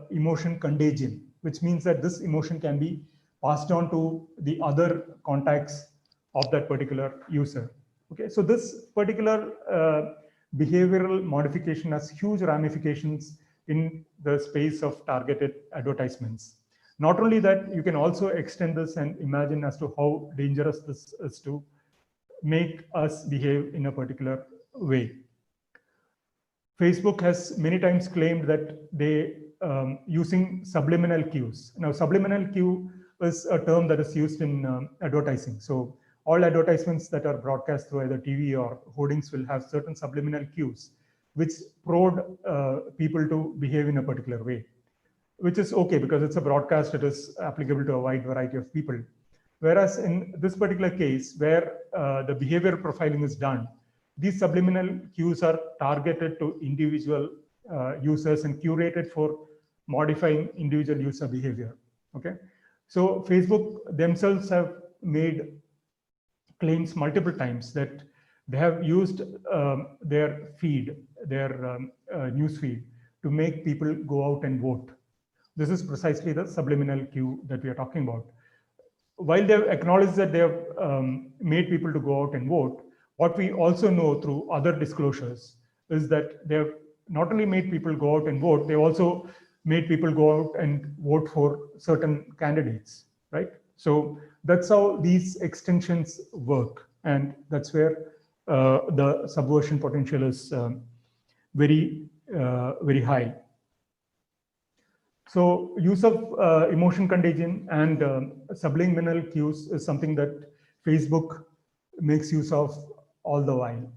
emotion contagion, which means that this emotion can be passed on to the other contacts of that particular user. Okay, so this particular behavioral modification has huge ramifications in the space of targeted advertisements. Not only that, you can also extend this and imagine as to how dangerous this is to make us behave in a particular way. Facebook has many times claimed that they using subliminal cues. Now, subliminal cue is a term that is used in advertising. So all advertisements that are broadcast through either TV or hoardings will have certain subliminal cues, which prod people to behave in a particular way, which is okay because it's a broadcast, it is applicable to a wide variety of people. Whereas in this particular case, where the behavior profiling is done, these subliminal cues are targeted to individual users and curated for modifying individual user behavior. Okay, so Facebook themselves have made claims multiple times that they have used their feed, their news feed, to make people go out and vote. This is precisely the subliminal cue that we are talking about. While they have acknowledged that they have made people to go out and vote, what we also know through other disclosures is that they have not only made people go out and vote, they also made people go out and vote for certain candidates, right? So that's how these extensions work. And that's where the subversion potential is very high. So use of emotion contagion and subliminal cues is something that Facebook makes use of all the while.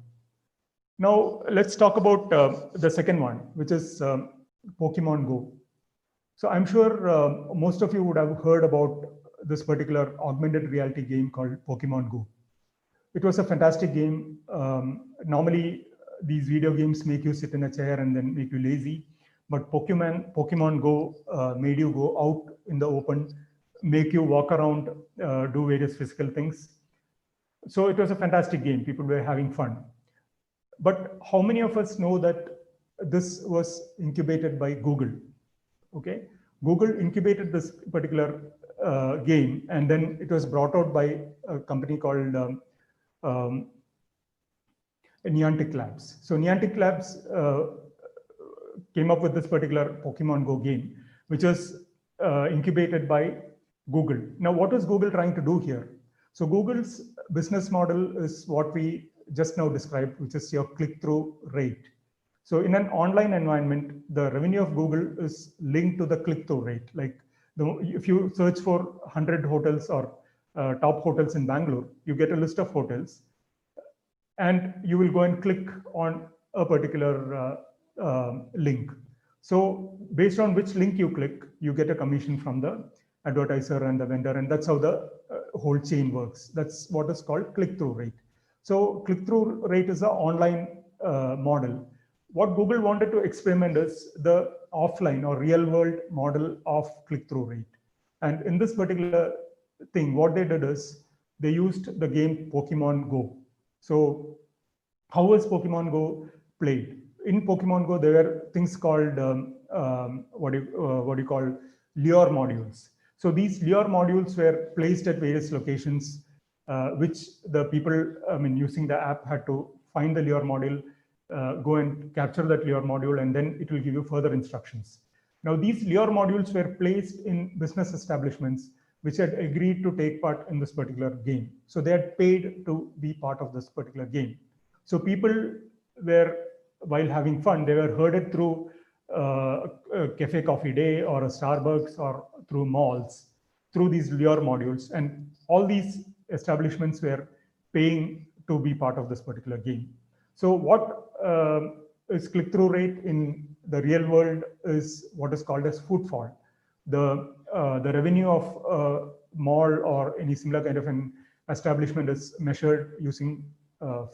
Now let's talk about the second one, which is Pokemon Go. So I'm sure most of you would have heard about this particular augmented reality game called Pokemon Go. It was a fantastic game. Normally, these video games make you sit in a chair and then make you lazy. But Pokemon Go made you go out in the open, make you walk around, do various physical things. So it was a fantastic game. People were having fun. But how many of us know that this was incubated by Google? Okay, Google incubated this particular game, and then it was brought out by a company called Niantic Labs. So Niantic Labs came up with this particular Pokemon Go game, which was incubated by Google. Now, what is Google trying to do here? So Google's business model is what we just now described, which is your click-through rate. So in an online environment, the revenue of Google is linked to the click-through rate. Like if you search for 100 hotels or top hotels in Bangalore, you get a list of hotels, and you will go and click on a particular link. So based on which link you click, you get a commission from the advertiser and the vendor, and that's how the whole chain works. That's what is called click-through rate. So click-through rate is an online model. What Google wanted to experiment is the offline or real-world model of click-through rate. And in this particular thing, what they did is they used the game Pokemon Go. So how was Pokemon Go played? In Pokemon Go, there were things called what do you call lure modules. So these lure modules were placed at various locations, which the people, using the app had to find the lure module, go and capture that lure module, and then it will give you further instructions. Now, these lure modules were placed in business establishments which had agreed to take part in this particular game. So they had paid to be part of this particular game. So people were, while having fun, they were herded through a Cafe Coffee Day or a Starbucks or through malls, through these lure modules. And all these establishments were paying to be part of this particular game. So what is click-through rate in the real world is what is called as footfall. The revenue of a mall or any similar kind of an establishment is measured using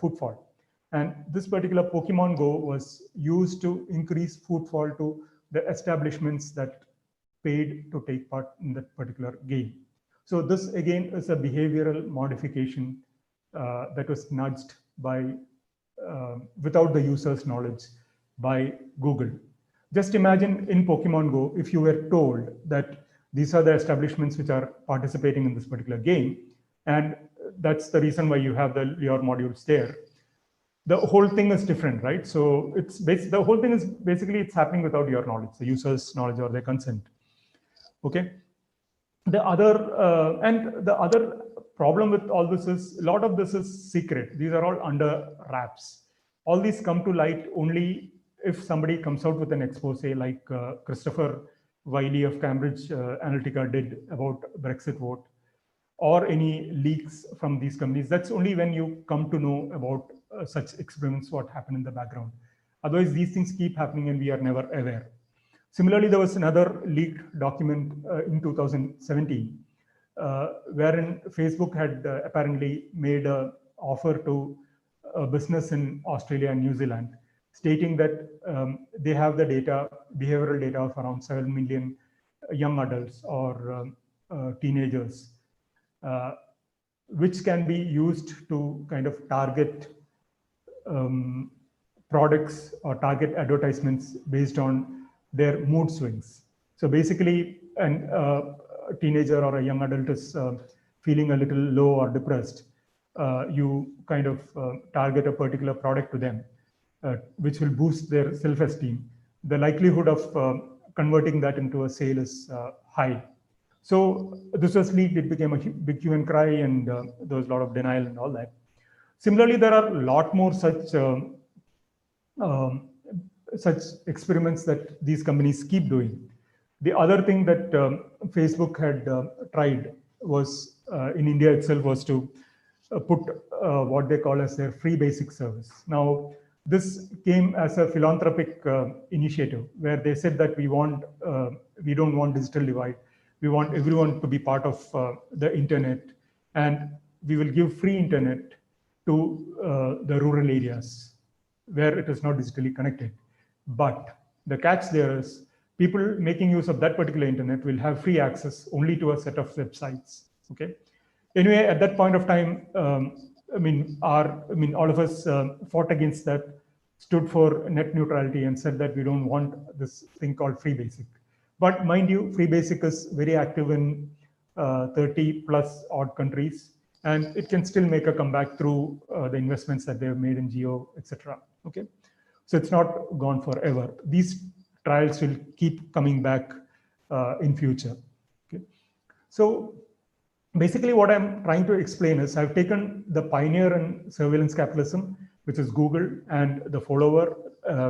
footfall. And this particular Pokemon Go was used to increase footfall to the establishments that paid to take part in that particular game. So this again is a behavioral modification that was nudged by, without the user's knowledge, by Google. Just imagine in Pokemon Go, if you were told that these are the establishments which are participating in this particular game, and that's the reason why you have the lure modules there. The whole thing is different, right? So it's the whole thing is basically it's happening without your knowledge, the user's knowledge or their consent. Okay. The other problem with all this is a lot of this is secret. These are all under wraps. All these come to light only if somebody comes out with an expose like Christopher Wiley of Cambridge Analytica did about Brexit vote. or any leaks from these companies. That's only when you come to know about such experiments, what happened in the background. Otherwise, these things keep happening and we are never aware. Similarly, there was another leaked document in 2017, wherein Facebook had apparently made an offer to a business in Australia and New Zealand, stating that they have the data, behavioral data of around 7 million young adults or teenagers, which can be used to kind of target products or target advertisements based on their mood swings. So basically, a teenager or a young adult is feeling a little low or depressed, you kind of target a particular product to them, which will boost their self-esteem. The likelihood of converting that into a sale is high. So this was leaked, it became a big hue and cry, and there was a lot of denial and all that. Similarly, there are a lot more such experiments that these companies keep doing. The other thing that Facebook had tried was in India itself was to put what they call as their free basic service. Now, this came as a philanthropic initiative where they said that we don't want digital divide. We want everyone to be part of the internet, and we will give free internet to the rural areas where it is not digitally connected. But the catch there is people making use of that particular internet will have free access only to a set of websites. Okay. Anyway, at that point of time, all of us fought against that, stood for net neutrality, and said that we don't want this thing called free basic. But mind you, free basic is very active in 30 plus odd countries, and it can still make a comeback through the investments that they've made in Geo, etc. Okay, so it's not gone forever. These trials will keep coming back in future. Okay, so basically what I'm trying to explain is I've taken the pioneer in surveillance capitalism, which is Google, and the follower,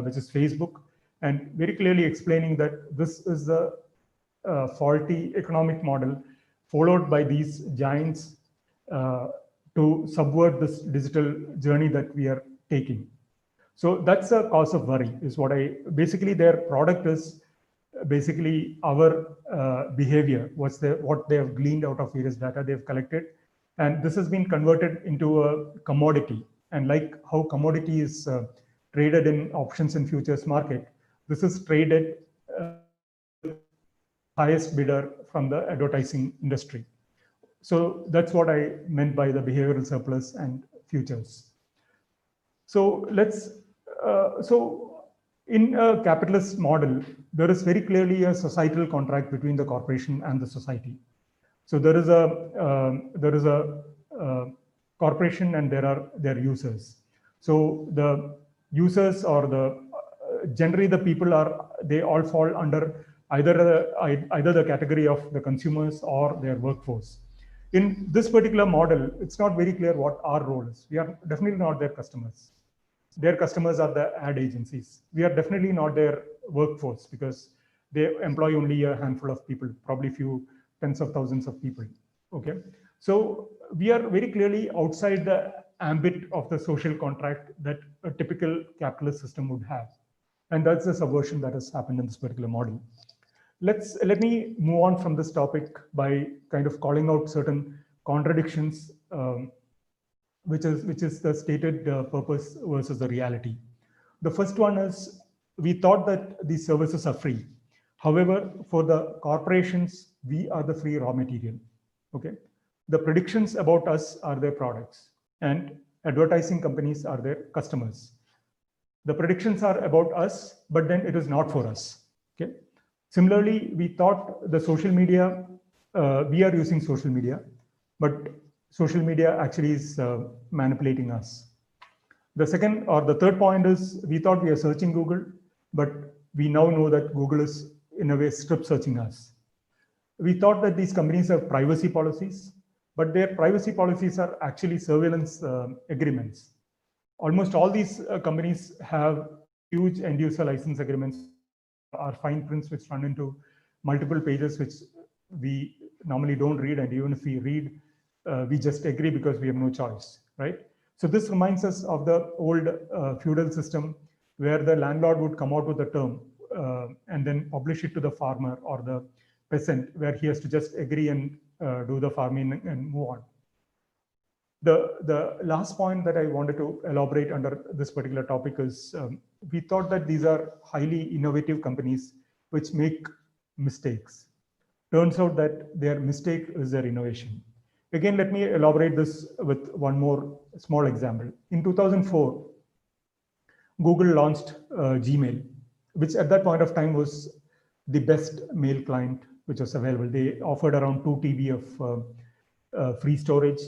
which is Facebook, and very clearly explaining that this is the faulty economic model followed by these giants to subvert this digital journey that we are taking. So that's a cause of worry, is what basically their product is basically our behavior, what they have gleaned out of various data they've collected. And this has been converted into a commodity. And like how commodity is traded in options and futures market, this is traded highest bidder from the advertising industry. So that's what I meant by the behavioral surplus and futures. So so in a capitalist model, there is very clearly a societal contract between the corporation and the society. So there is a corporation and there are their users. So the users or generally the people they all fall under either the category of the consumers or their workforce. In this particular model, it's not very clear what our role is. We are definitely not their customers. Their customers are the ad agencies. We are definitely not their workforce because they employ only a handful of people, probably few tens of thousands of people. Okay, so we are very clearly outside the ambit of the social contract that a typical capitalist system would have, and that's the subversion that has happened in this particular model. Let me move on from this topic by kind of calling out certain contradictions. Which is the stated purpose versus the reality. The first one is we thought that these services are free. However, for the corporations, we are the free raw material. Okay, the predictions about us are their products, and advertising companies are their customers. The predictions are about us, but then it is not for us. Okay. Similarly, we thought the social media, we are using social media, but social media actually is manipulating us. The second or the third point is we thought we are searching Google, but we now know that Google is in a way strip searching us. We thought that these companies have privacy policies, but their privacy policies are actually surveillance agreements. Almost all these companies have huge end user license agreements, are fine prints which run into multiple pages, which we normally don't read. And even if we read, we just agree because we have no choice, right? So this reminds us of the old feudal system where the landlord would come out with a term and then publish it to the farmer or the peasant, where he has to just agree and do the farming and move on. The last point that I wanted to elaborate under this particular topic is we thought that these are highly innovative companies which make mistakes. Turns out that their mistake is their innovation. Again, let me elaborate this with one more small example. In 2004, Google launched Gmail, which at that point of time was the best mail client which was available. They offered around 2 TB of free storage,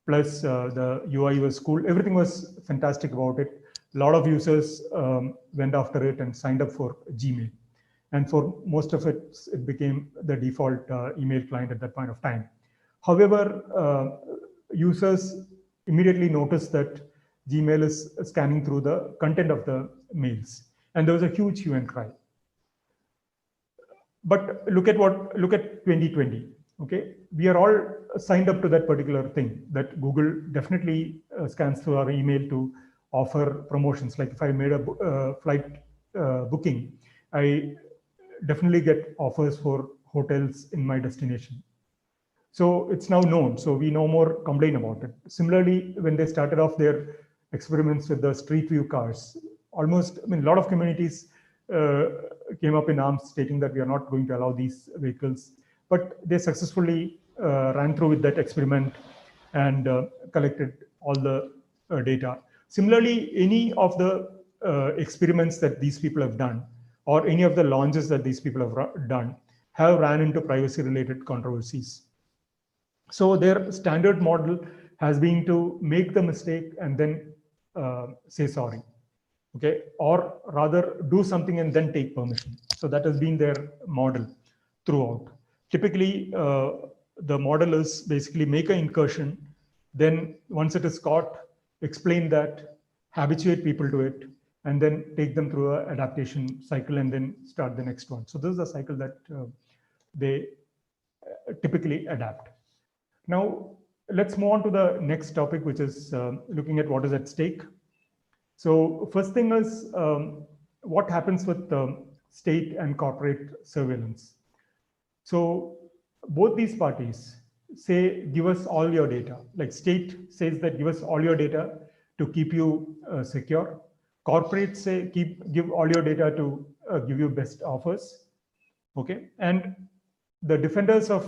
plus the UI was cool. Everything was fantastic about it. A lot of users went after it and signed up for Gmail. And for most of it, it became the default email client at that point of time. However, users immediately noticed that Gmail is scanning through the content of the mails. And there was a huge hue and cry. But look at 2020. Okay, we are all signed up to that particular thing that Google definitely scans through our email to offer promotions. Like if I made a flight booking, I definitely get offers for hotels in my destination. So it's now known. So we no more complain about it. Similarly, when they started off their experiments with the Street View cars, a lot of communities came up in arms stating that we are not going to allow these vehicles. But they successfully ran through with that experiment and collected all the data. Similarly, any of the experiments that these people have done, or any of the launches that these people have done, have ran into privacy-related controversies. So their standard model has been to make the mistake and then say sorry, okay, or rather do something and then take permission. So that has been their model throughout. Typically, the model is basically make an incursion, then once it is caught, explain that, habituate people to it, and then take them through an adaptation cycle and then start the next one. So this is a cycle that they typically adapt. Now, let's move on to the next topic, which is looking at what is at stake. So first thing is what happens with state and corporate surveillance. So both these parties say, give us all your data. Like state says that give us all your data to keep you secure. Corporates say give all your data to give you best offers. Okay, and the defenders of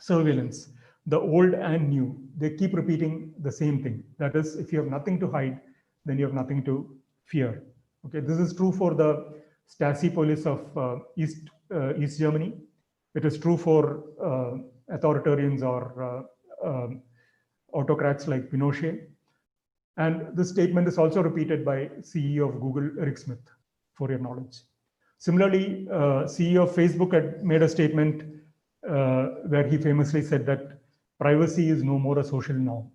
surveillance, the old and new, they keep repeating the same thing. That is, if you have nothing to hide, then you have nothing to fear. Okay, this is true for the Stasi police of East Germany. It is true for authoritarians or autocrats like Pinochet. And this statement is also repeated by CEO of Google, Eric Schmidt, for your knowledge. Similarly, CEO of Facebook had made a statement where he famously said that privacy is no more a social norm.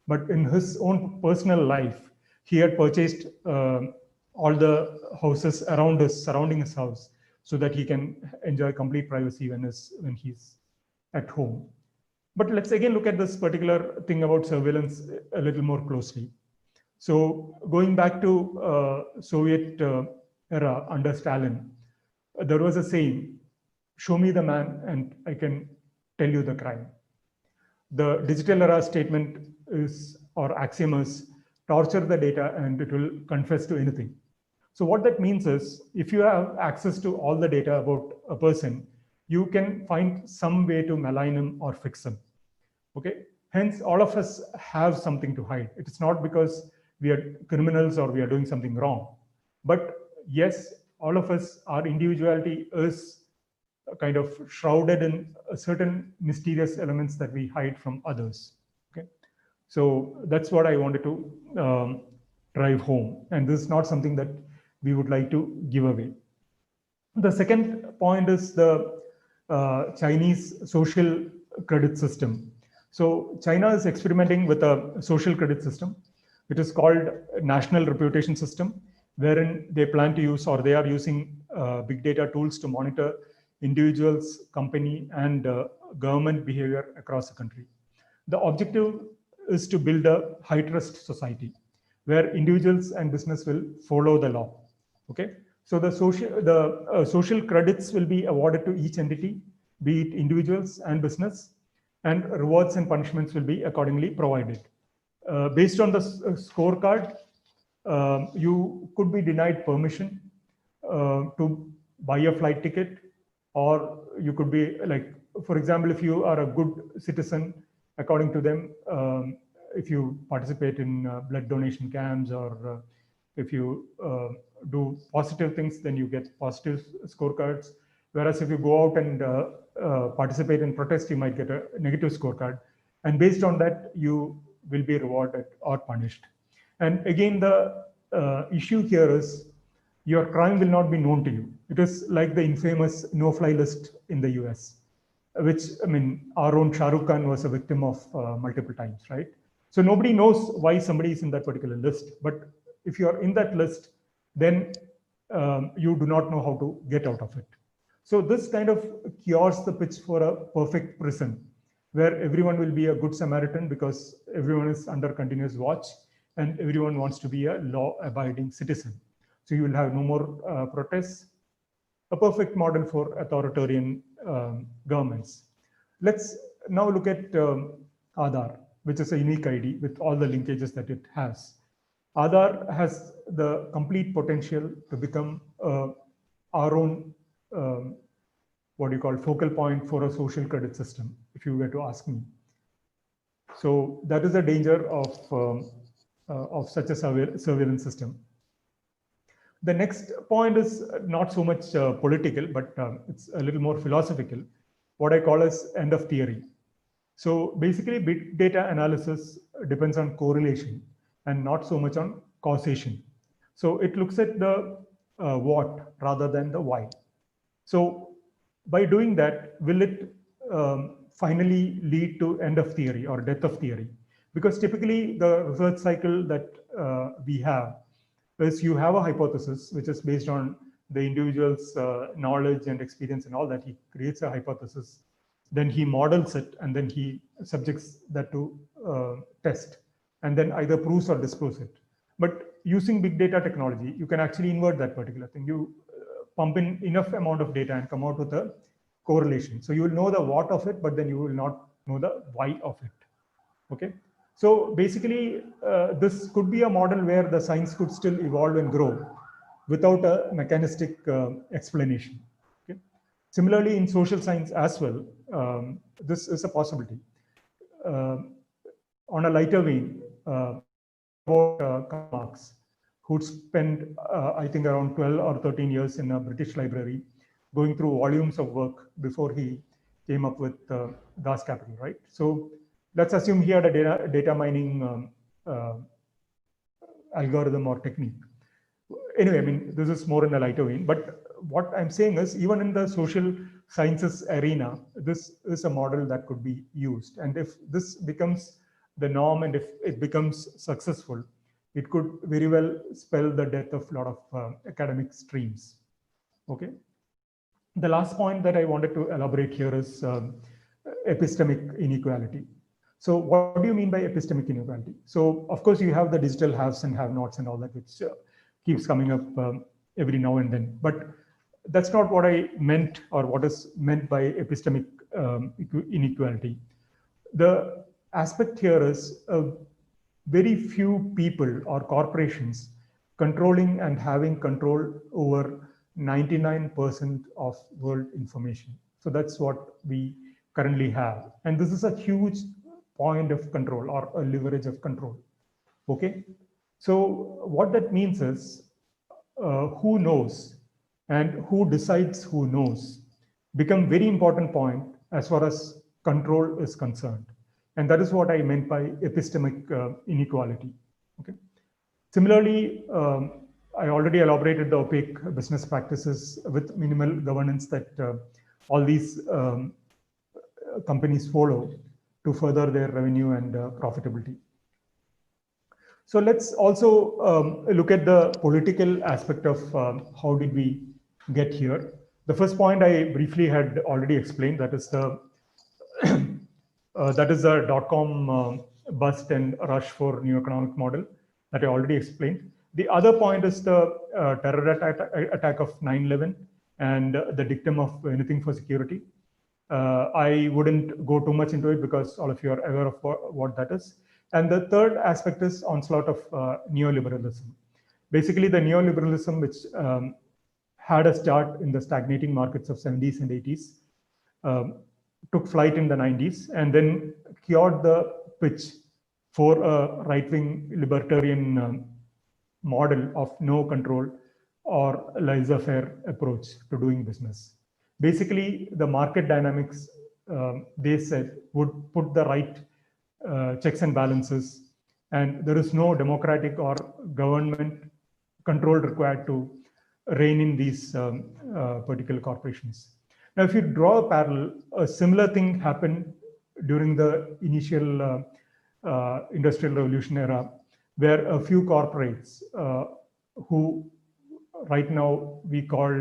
But in his own personal life, he had purchased all the houses surrounding his house so that he can enjoy complete privacy when he's at home. But let's again look at this particular thing about surveillance a little more closely. So going back to Soviet era under Stalin, there was a saying, show me the man and I can tell you the crime. The digital era statement is, or axiom is, torture the data and it will confess to anything. So what that means is, if you have access to all the data about a person, you can find some way to malign him or fix him. Okay. Hence, all of us have something to hide. It is not because we are criminals or we are doing something wrong. But yes, all of us, our individuality is kind of shrouded in certain mysterious elements that we hide from others. Okay. So that's what I wanted to drive home. And this is not something that we would like to give away. The second point is the Chinese social credit system. So China is experimenting with a social credit system. It is called National Reputation System, wherein they plan to use, or they are using big data tools to monitor individuals, company, and government behavior across the country. The objective is to build a high trust society where individuals and business will follow the law. Okay, so the social credits will be awarded to each entity, be it individuals and business, and rewards and punishments will be accordingly provided. Based on the scorecard, you could be denied permission to buy a flight ticket, or you could be like, for example, if you are a good citizen, according to them, if you participate in blood donation camps, or if you do positive things, then you get positive scorecards. Whereas if you go out and participate in protest, you might get a negative scorecard. And based on that, you will be rewarded or punished. And again, the issue here is your crime will not be known to you. It is like the infamous no-fly list in the US, which, I mean, our own Shah Rukh Khan was a victim of multiple times, right? So nobody knows why somebody is in that particular list. But if you are in that list, then you do not know how to get out of it. So this kind of cures the pitch for a perfect prison, where everyone will be a good Samaritan because everyone is under continuous watch and everyone wants to be a law-abiding citizen. So you will have no more protests, a perfect model for authoritarian governments. Let's now look at Aadhaar, which is a unique ID with all the linkages that it has. Aadhaar has the complete potential to become our own what do you call focal point for a social credit system, if you were to ask me. So that is the danger of such a surveillance system. The next point is not so much political, but it's a little more philosophical, what I call as end of theory. So basically, big data analysis depends on correlation and not so much on causation. So it looks at the what rather than the why. So by doing that, will it finally lead to end of theory or death of theory? Because typically the research cycle that we have is you have a hypothesis, which is based on the individual's knowledge and experience and all that. He creates a hypothesis, then he models it, and then he subjects that to test, and then either proves or disproves it. But using big data technology, you can actually invert that particular thing. You pump in enough amount of data and come out with a correlation. So you will know the what of it, but then you will not know the why of it. Okay. So basically, this could be a model where the science could still evolve and grow without a mechanistic explanation. Okay. Similarly, in social science as well, this is a possibility. On a lighter vein, about Karl Marx, who'd spent, I think, around 12 or 13 years in a British library, going through volumes of work before he came up with Das Kapital, right? So let's assume he had a data mining algorithm or technique. Anyway, I mean, this is more in a lighter vein, but what I'm saying is, even in the social sciences arena, this is a model that could be used. And if this becomes the norm and if it becomes successful, it could very well spell the death of a lot of academic streams. Okay. The last point that I wanted to elaborate here is epistemic inequality. So what do you mean by epistemic inequality? So of course you have the digital haves and have-nots and all that, which keeps coming up every now and then. But that's not what I meant, or what is meant by epistemic inequality. The aspect here is very few people or corporations controlling and having control over 99% of world information. So that's what we currently have. And this is a huge point of control or a leverage of control. Okay. So what that means is who knows and who decides who knows become very important point as far as control is concerned. And that is what I meant by epistemic inequality. Okay. Similarly, I already elaborated the opaque business practices with minimal governance that all these companies follow to further their revenue and profitability. So let's also look at the political aspect of how did we get here. The first point I briefly had already explained, that is the That is the dot-com bust and rush for new economic model that I already explained. The other point is the terror attack of 9/11 and the dictum of anything for security. I wouldn't go too much into it because all of you are aware of what that is. And the third aspect is onslaught of neoliberalism. Basically, the neoliberalism, which had a start in the stagnating markets of 70s and 80s, took flight in the 90s, and then cured the pitch for a right-wing libertarian model of no control or laissez-faire approach to doing business. Basically, the market dynamics, they said, would put the right checks and balances, and there is no democratic or government control required to rein in these particular corporations. Now, if you draw a parallel, a similar thing happened during the initial industrial revolution era, where a few corporates who right now we call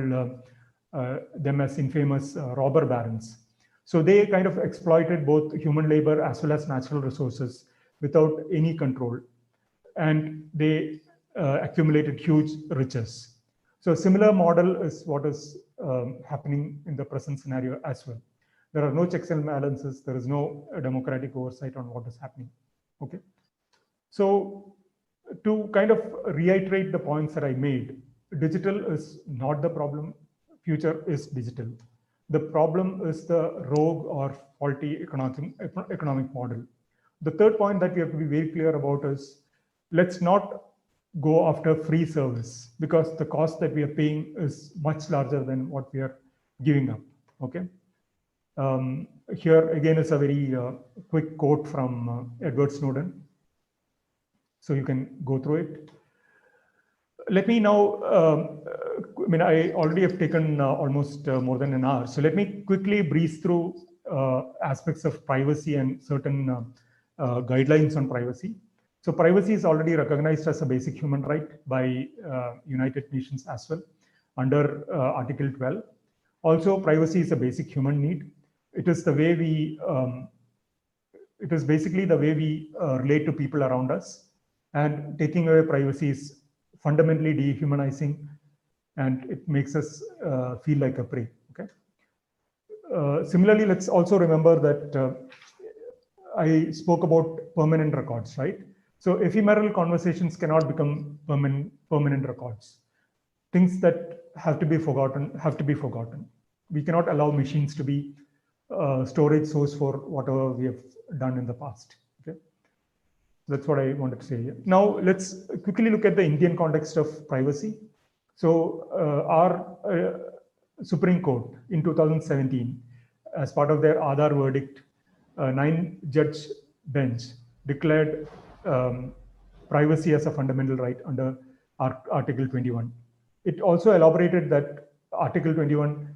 them as infamous robber barons. So they kind of exploited both human labor as well as natural resources without any control, and they accumulated huge riches. So a similar model is what is happening in the present scenario as well. There are no checks and balances. There is no democratic oversight on what is happening. Okay. So to kind of reiterate the points that I made, digital is not the problem. Future is digital. The problem is the rogue or faulty economic model. The third point that we have to be very clear about is, let's not go after free service, because the cost that we are paying is much larger than what we are giving up. Okay. Here again is a very quick quote from Edward Snowden. So you can go through it. Let me now, I already have taken almost more than an hour. So let me quickly breeze through aspects of privacy and certain guidelines on privacy. So privacy is already recognized as a basic human right by United Nations as well under Article 12. Also, privacy is a basic human need. It is the way we, it is basically the way we relate to people around us, and taking away privacy is fundamentally dehumanizing, and it makes us feel like a prey. Okay. Similarly, let's also remember that I spoke about permanent records, right? So ephemeral conversations cannot become permanent records. Things that have to be forgotten have to be forgotten. We cannot allow machines to be storage source for whatever we have done in the past. Okay, that's what I wanted to say here. Now let's quickly look at the Indian context of privacy. So our Supreme Court in 2017, as part of their Aadhaar verdict, 9-judge bench declared privacy as a fundamental right under Article 21. It also elaborated that Article 21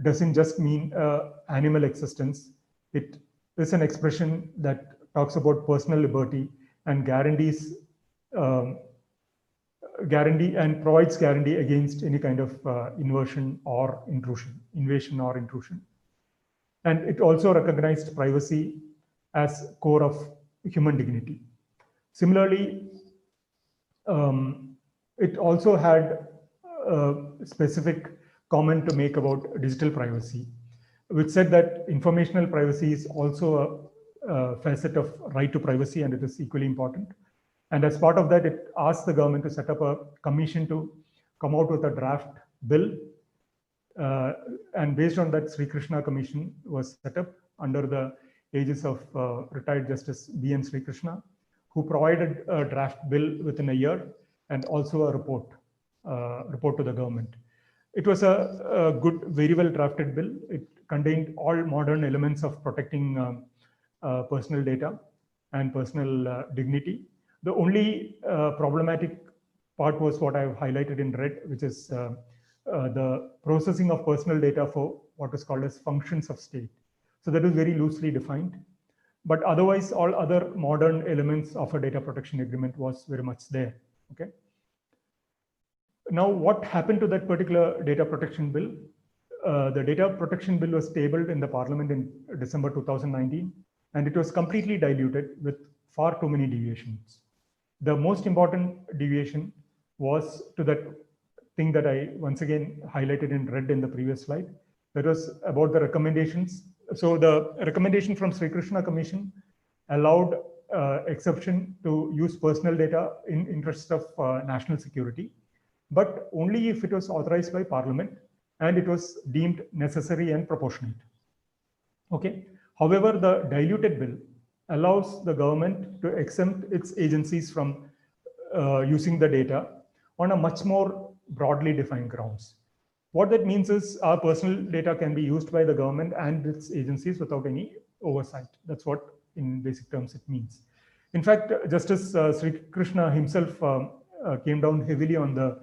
doesn't just mean animal existence. It is an expression that talks about personal liberty and guarantees and provides guarantee against any kind of invasion or intrusion. And it also recognized privacy as core of human dignity. Similarly, it also had a specific comment to make about digital privacy, which said that informational privacy is also a facet of right to privacy, and it is equally important. And as part of that, it asked the government to set up a commission to come out with a draft bill. And based on that, Sri Krishna Commission was set up under the aegis of retired Justice B.N. Sri Krishna, who provided a draft bill within a year and also a report to the government. It was a good, very well drafted bill. It contained all modern elements of protecting personal data and personal dignity. The only problematic part was what I've highlighted in red, which is the processing of personal data for what is called as functions of state. So that is very loosely defined. But otherwise, all other modern elements of a data protection agreement was very much there. Okay. Now, what happened to that particular data protection bill? The data protection bill was tabled in the parliament in December 2019. and it was completely diluted with far too many deviations. The most important deviation was to that thing that I once again highlighted in red in the previous slide. That was about the recommendations. So the recommendation from Sri Krishna Commission allowed exception to use personal data in interest of national security, but only if it was authorized by Parliament and it was deemed necessary and proportionate. Okay. However, the diluted bill allows the government to exempt its agencies from using the data on a much more broadly defined grounds. What that means is our personal data can be used by the government and its agencies without any oversight. That's what in basic terms it means. In fact, Justice Sri Krishna himself came down heavily on the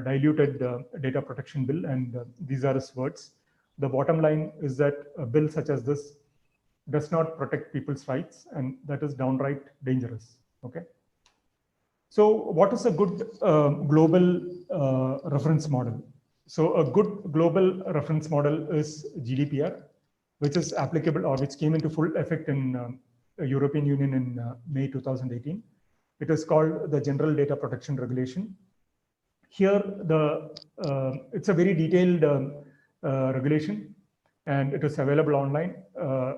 diluted data protection bill, and these are his words. The bottom line is that a bill such as this does not protect people's rights, and that is downright dangerous. Okay. So what is a good global reference model? So a good global reference model is GDPR, which is applicable or which came into full effect in European Union in May 2018. It is called the General Data Protection Regulation. Here, it's a very detailed regulation, and it is available online.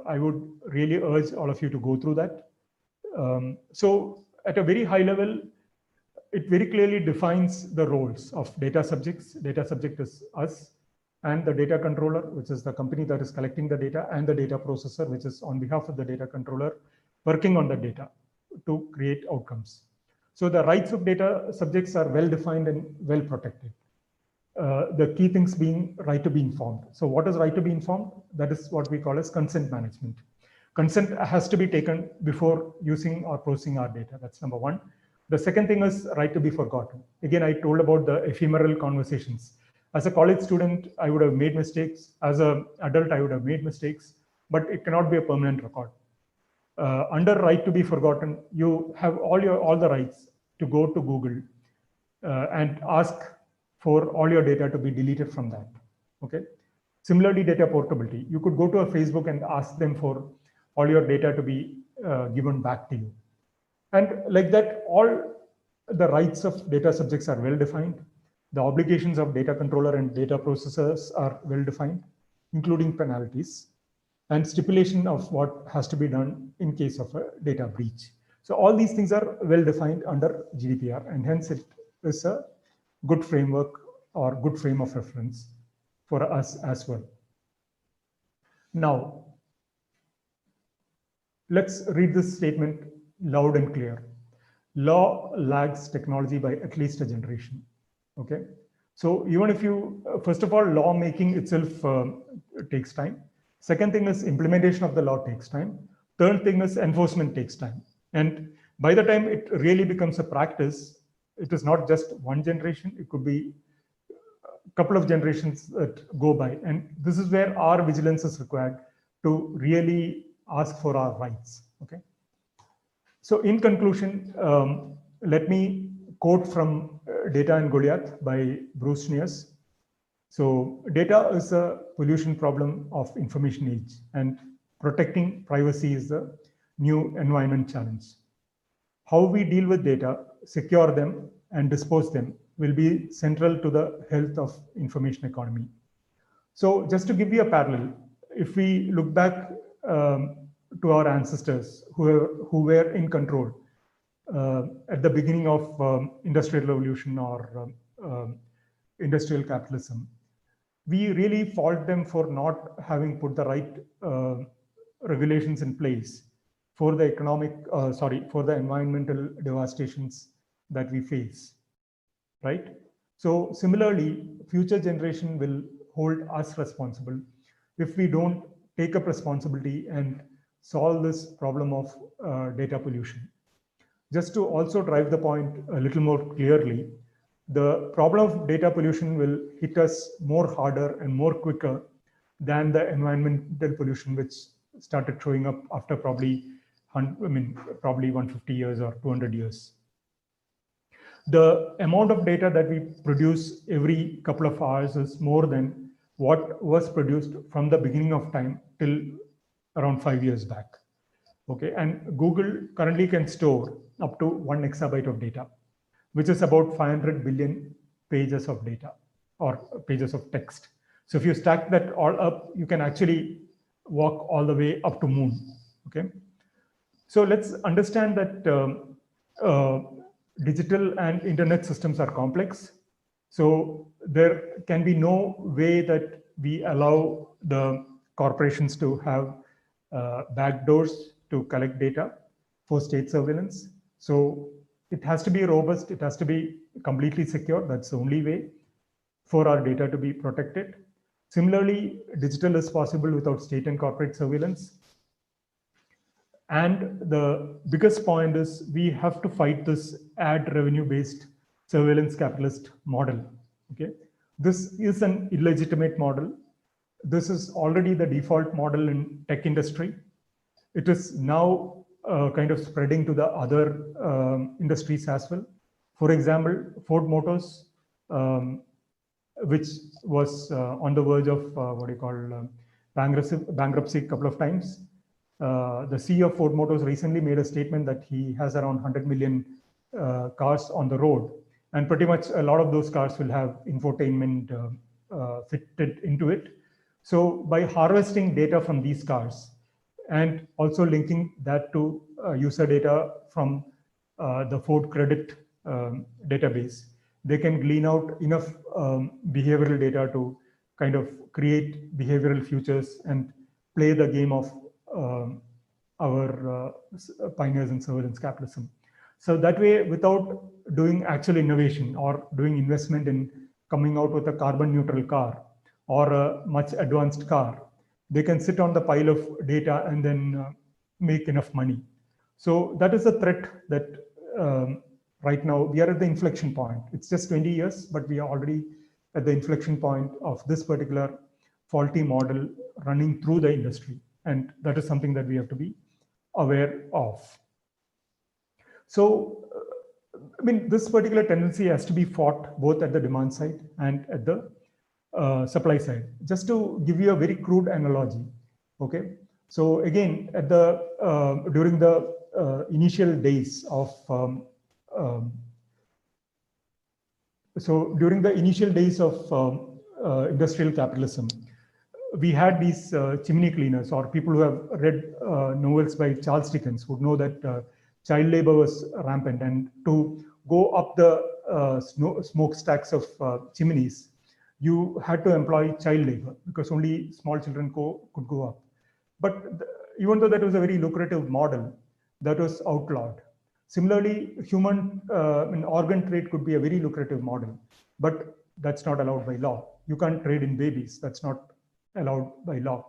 I would really urge all of you to go through that. So at a very high level, it very clearly defines the roles of data subjects. Data subject is us, and the data controller, which is the company that is collecting the data, and the data processor, which is on behalf of the data controller, working on the data to create outcomes. So the rights of data subjects are well defined and well protected. The key things being right to be informed. So what is right to be informed? That is what we call as consent management. Consent has to be taken before using or processing our data. That's number one. The second thing is right to be forgotten. Again, I told about the ephemeral conversations. As a college student, I would have made mistakes. As an adult, I would have made mistakes, but it cannot be a permanent record. Under right to be forgotten, you have all the rights to go to Google and ask for all your data to be deleted from that. Okay. Similarly, data portability. You could go to a Facebook and ask them for all your data to be given back to you. And like that, all the rights of data subjects are well defined. The obligations of data controller and data processors are well defined, including penalties and stipulation of what has to be done in case of a data breach. So all these things are well defined under GDPR, and hence it is a good framework or good frame of reference for us as well. Now, let's read this statement loud and clear. Law lags technology by at least a generation. Okay. So even if you, first of all, law making itself takes time. Second thing is implementation of the law takes time. Third thing is enforcement takes time. And by the time it really becomes a practice, it is not just one generation, it could be a couple of generations that go by. And this is where our vigilance is required to really ask for our rights. Okay. So in conclusion, let me quote from Data and Goliath by Bruce Schneers. So data is a pollution problem of information age, and protecting privacy is the new environment challenge. How we deal with data, secure them, and dispose them will be central to the health of information economy. So just to give you a parallel, if we look back to our ancestors who were in control at the beginning of industrial revolution or industrial capitalism, we really fault them for not having put the right regulations in place for the for the environmental devastations that we face, right? So similarly, future generation will hold us responsible if we don't take up responsibility and solve this problem of data pollution. Just to also drive the point a little more clearly, the problem of data pollution will hit us more harder and more quicker than the environmental pollution, which started showing up after probably 150 years or 200 years. The amount of data that we produce every couple of hours is more than what was produced from the beginning of time till around 5 years back. Okay, and Google currently can store up to 1 exabyte of data, which is about 500 billion pages of data or pages of text. So if you stack that all up, you can actually walk all the way up to moon. Okay, so let's understand that uh, digital and internet systems are complex. So there can be no way that we allow the corporations to have backdoors to collect data for state surveillance. So it has to be robust. It has to be completely secure. That's the only way for our data to be protected. Similarly, digital is possible without state and corporate surveillance. And the biggest point is we have to fight this ad revenue based surveillance capitalist model. Okay, this is an illegitimate model. This is already the default model in tech industry. It is now kind of spreading to the other industries as well. For example, Ford Motors, which was on the verge of bankruptcy a couple of times. The CEO of Ford Motors recently made a statement that he has around 100 million cars on the road, and pretty much a lot of those cars will have infotainment fitted into it. So by harvesting data from these cars and also linking that to user data from the Ford Credit database, they can glean out enough behavioral data to kind of create behavioral futures and play the game of our pioneers in surveillance capitalism. So that way, without doing actual innovation or doing investment in coming out with a carbon neutral car or a much advanced car, they can sit on the pile of data and then make enough money. So that is a threat that right now we are at the inflection point. It's just 20 years, but we are already at the inflection point of this particular faulty model running through the industry. And that is something that we have to be aware of. So, I mean, this particular tendency has to be fought both at the demand side and at the supply side. Just to give you a very crude analogy, okay? So again, at the during the initial days of industrial capitalism, we had these chimney cleaners, or people who have read novels by Charles Dickens would know that child labor was rampant, and to go up the smokestacks of chimneys, you had to employ child labor because only small children could go up. But even though that was a very lucrative model, that was outlawed. Similarly, human organ trade could be a very lucrative model, but that's not allowed by law. You can't trade in babies. That's not allowed by law.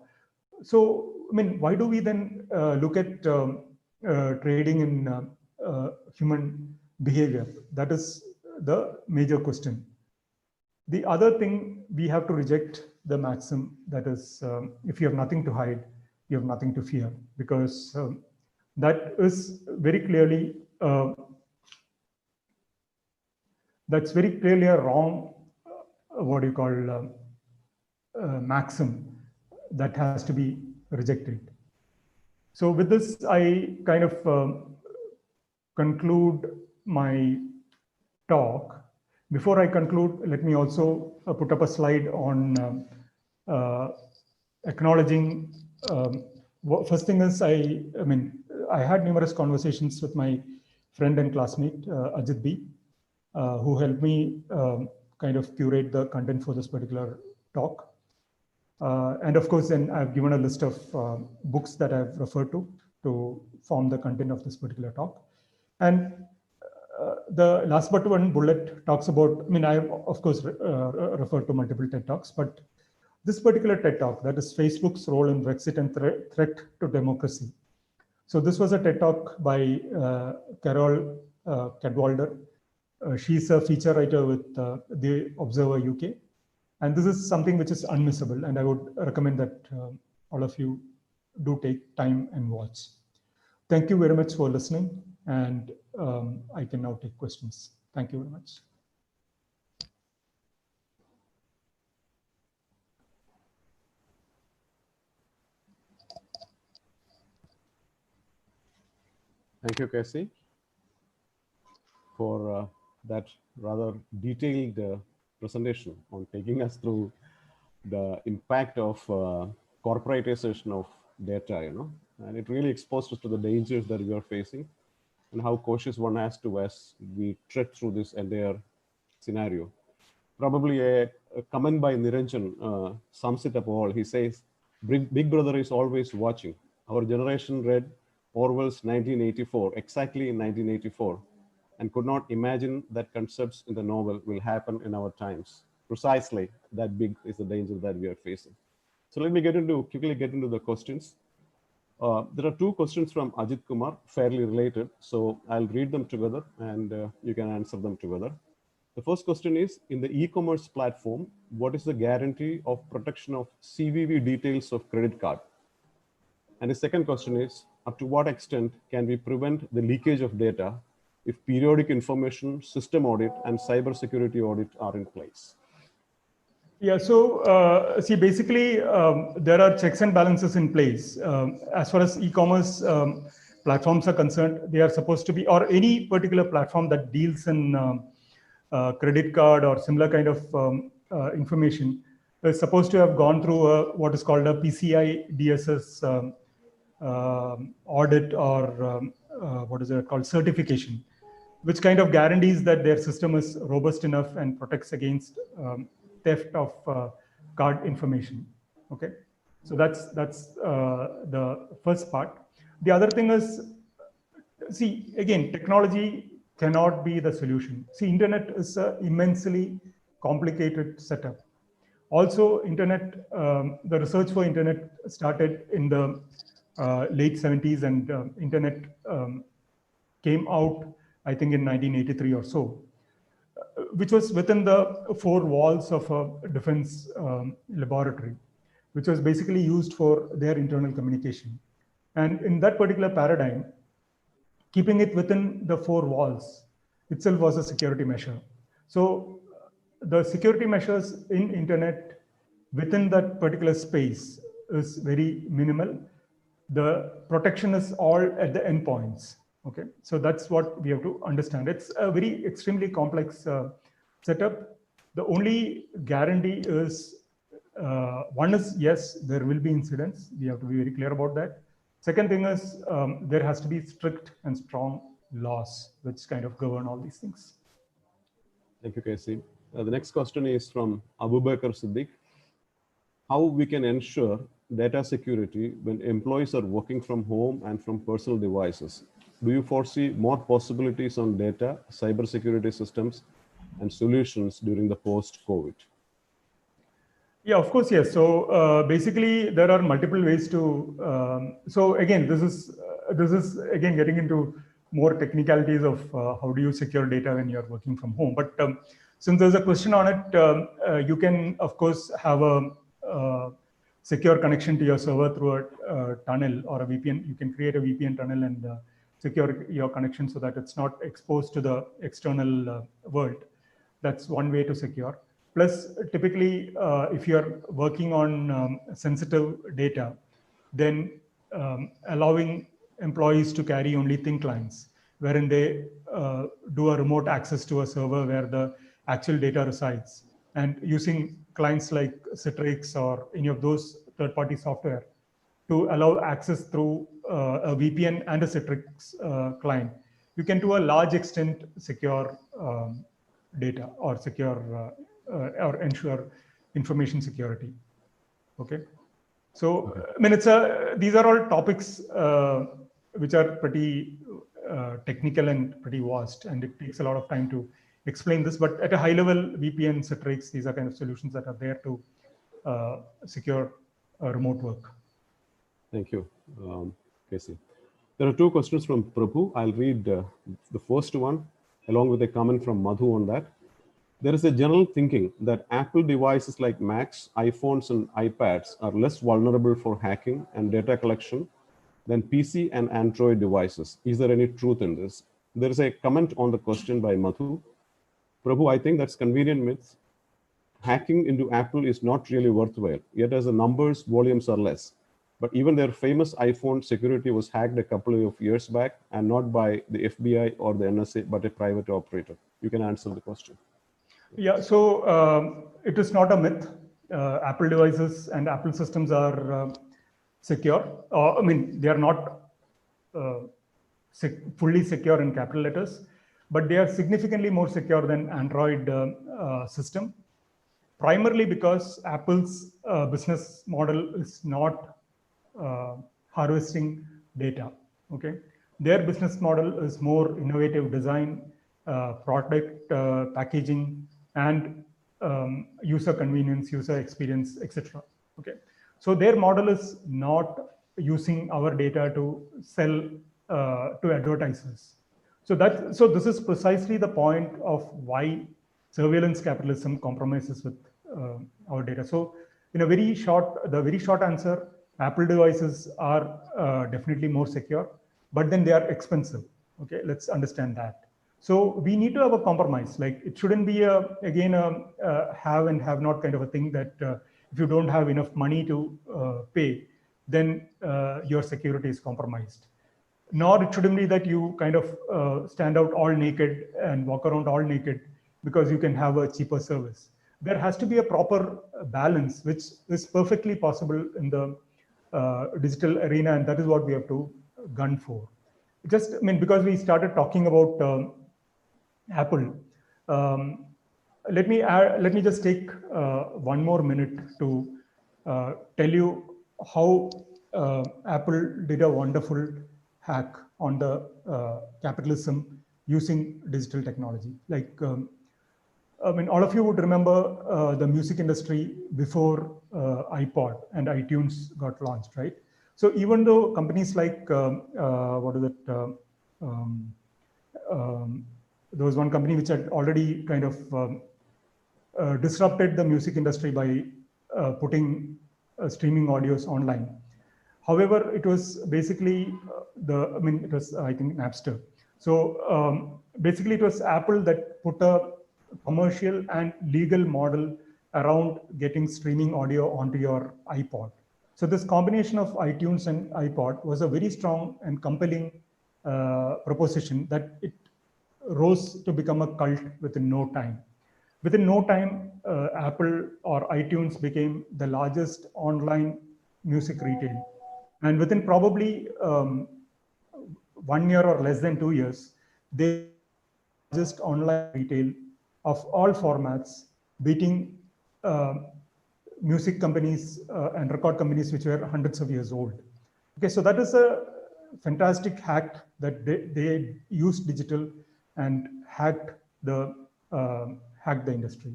So, I mean, why do we then look at trading in human behavior? That is the major question. The other thing, we have to reject the maxim that is, if you have nothing to hide, you have nothing to fear, because that is very clearly that's very clearly a wrong maxim that has to be rejected. So with this, I kind of conclude my talk. Before I conclude, let me also put up a slide on acknowledging. First thing is, I had numerous conversations with my friend and classmate, Ajit B, who helped me kind of curate the content for this particular talk. And of course, then I've given a list of books that I've referred to form the content of this particular talk. And the last but one bullet talks about, I mean, I have, of course, referred to multiple TED Talks, but this particular TED Talk, that is Facebook's role in Brexit and threat to democracy. So this was a TED Talk by Carol Cadwalder. She's a feature writer with The Observer UK. And this is something which is unmissable. And I would recommend that all of you do take time and watch. Thank you very much for listening. And I can now take questions. Thank you very much. Thank you, Casey, for that rather detailed presentation on taking us through the impact of corporatization of data, and it really exposed us to the dangers that we are facing and how cautious one has to as we tread through this entire scenario. Probably a comment by Niranjan sums it up all. He says, Big Brother is always watching. Our generation read Orwell's 1984, exactly in 1984, and could not imagine that concepts in the novel will happen in our times. Precisely that big is the danger that we are facing. So let me quickly get into the questions. There are two questions from Ajit Kumar, fairly related. So I'll read them together and you can answer them together. The first question is, in the e-commerce platform, what is the guarantee of protection of CVV details of credit card? And the second question is, up to what extent can we prevent the leakage of data if periodic information system audit and cybersecurity audit are in place? Yeah, so see, basically, there are checks and balances in place. As far as e-commerce platforms are concerned, they are supposed to be, or any particular platform that deals in credit card or similar kind of information, is supposed to have gone through what is called a PCI DSS audit, or what is it called, certification, which kind of guarantees that their system is robust enough and protects against theft of card information. Okay, so that's the first part. The other thing is, see, again, technology cannot be the solution. See, internet is an immensely complicated setup. Also, internet, the research for internet started in the late 70s, and internet came out, I think, in 1983 or so, which was within the four walls of a defense laboratory, which was basically used for their internal communication. And in that particular paradigm, keeping it within the four walls itself was a security measure. So the security measures in internet within that particular space is very minimal. The protection is all at the endpoints. Okay, so that's what we have to understand. It's a very extremely complex setup. The only guarantee is, one is, yes, there will be incidents. We have to be very clear about that. Second thing is, there has to be strict and strong laws which kind of govern all these things. Thank you, Casey. The next question is from Abu Bakr Siddiq. How we can ensure data security when employees are working from home and from personal devices? Do you foresee more possibilities on data, cybersecurity systems, and solutions during the post-COVID? Yeah, of course, yes. So basically, there are multiple ways to. So again, this is again getting into more technicalities of how do you secure data when you're working from home. But since there's a question on it, you can of course have a secure connection to your server through a tunnel or a VPN. You can create a VPN tunnel and secure your connection so that it's not exposed to the external world. That's one way to secure. Plus, typically, if you're working on sensitive data, then allowing employees to carry only thin clients, wherein they do a remote access to a server where the actual data resides, and using clients like Citrix or any of those third-party software to allow access through a VPN and a Citrix client, you can to a large extent secure data or secure or ensure information security. Okay, so I mean, these are all topics which are pretty technical and pretty vast, and it takes a lot of time to explain this. But at a high level, VPN, Citrix, these are kind of solutions that are there to secure remote work. Thank you, Casey. There are two questions from Prabhu. I'll read the first one along with a comment from Madhu on that. There is a general thinking that Apple devices like Macs, iPhones, and iPads are less vulnerable for hacking and data collection than PC and Android devices. Is there any truth in this? There is a comment on the question by Madhu. Prabhu, I think that's convenient myth. Hacking into Apple is not really worthwhile, yet as the numbers, volumes are less. But even their famous iPhone security was hacked a couple of years back, and not by the FBI or the NSA, but a private operator. You can answer the question. Yeah, so it is not a myth. Apple devices and Apple systems are secure. I mean, they are not fully secure in capital letters, but they are significantly more secure than Android system. Primarily because Apple's business model is not harvesting data. Okay, their business model is more innovative design, product packaging, and user convenience, user experience, etc. Okay, so their model is not using our data to sell to advertisers. So this is precisely the point of why surveillance capitalism compromises with our data. So in a very short answer, Apple devices are definitely more secure, but then they are expensive. Okay, let's understand that. So we need to have a compromise. Like it shouldn't be again a have and have not kind of a thing that if you don't have enough money to pay, then your security is compromised. Nor it shouldn't be that you kind of stand out all naked and walk around all naked because you can have a cheaper service. There has to be a proper balance, which is perfectly possible in the digital arena, and that is what we have to gun for. Just, I mean, because we started talking about Apple, let me just take 1 more minute to tell you how Apple did a wonderful hack on the capitalism using digital technology. Like, I mean, all of you would remember the music industry before iPod and iTunes got launched, right? So even though companies like, what is it? There was one company which had already kind of disrupted the music industry by putting streaming audios online. However, it was basically it was, I think, Napster. So basically it was Apple that put a commercial and legal model around getting streaming audio onto your iPod. So this combination of iTunes and iPod was a very strong and compelling proposition that it rose to become a cult within no time. Within no time, Apple or iTunes became the largest online music retailer. And within probably 1 year or less than 2 years, they just online retail of all formats, beating music companies and record companies which were hundreds of years old. Okay, so that is a fantastic hack that they used digital and hacked the industry.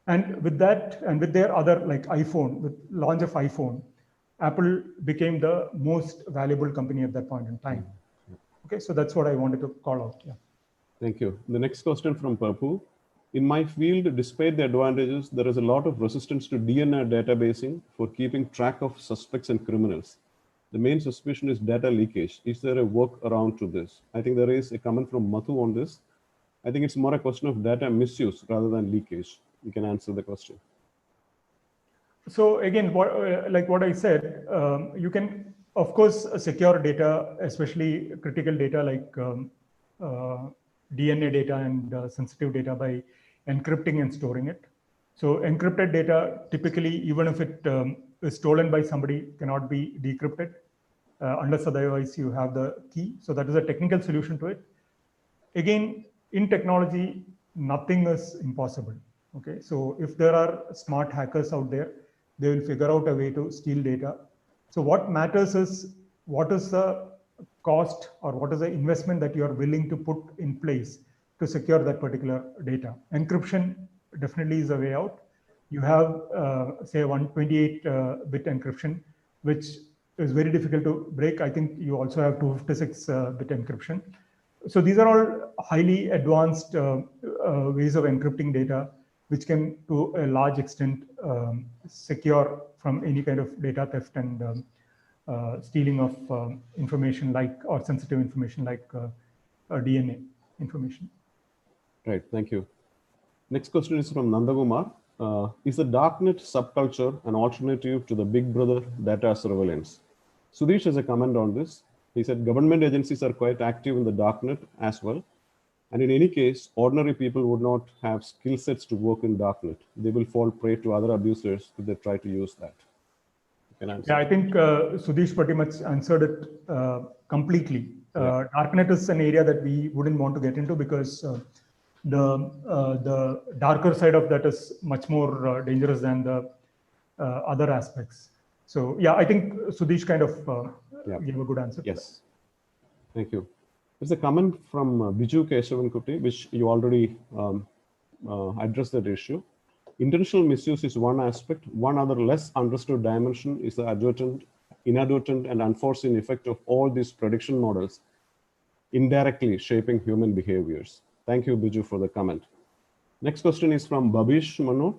And with that, and with their other like iPhone, with launch of iPhone, Apple became the most valuable company at that point in time. Okay, so that's what I wanted to call out. Yeah. Thank you. The next question from Papu. In my field, despite the advantages, there is a lot of resistance to DNA databasing for keeping track of suspects and criminals. The main suspicion is data leakage. Is there a workaround to this? I think there is a comment from Mathu on this. I think it's more a question of data misuse rather than leakage. You can answer the question. So again, like what I said, you can, of course, secure data, especially critical data like DNA data and sensitive data by encrypting and storing it. So encrypted data, typically, even if it is stolen by somebody, cannot be decrypted unless otherwise you have the key. So that is a technical solution to it. Again, in technology, nothing is impossible. Okay, so if there are smart hackers out there, they will figure out a way to steal data. So what matters is what is the cost or what is the investment that you are willing to put in place to secure that particular data. Encryption definitely is a way out. You have, say, 128-bit encryption, which is very difficult to break. I think you also have 256-bit encryption. So these are all highly advanced ways of encrypting data, which can, to a large extent, secure from any kind of data theft and stealing of information like, or sensitive information like DNA information. Right, thank you. Next question is from Nandagumar. Is the darknet subculture an alternative to the Big Brother data surveillance? Sudesh has a comment on this. He said government agencies are quite active in the darknet as well. And in any case, ordinary people would not have skill sets to work in darknet. They will fall prey to other abusers if they try to use that. You can answer. Yeah, I think Sudesh pretty much answered it completely. Darknet is an area that we wouldn't want to get into because the darker side of that is much more dangerous than the other aspects. So yeah, I think Sudesh kind of gave a good answer. Yes, thank you. There's a comment from Biju Kesavankutti, which you already addressed that issue. Intentional misuse is one aspect. One other less understood dimension is the inadvertent and unforeseen effect of all these prediction models indirectly shaping human behaviors. Thank you, Biju, for the comment. Next question is from Babish Mano.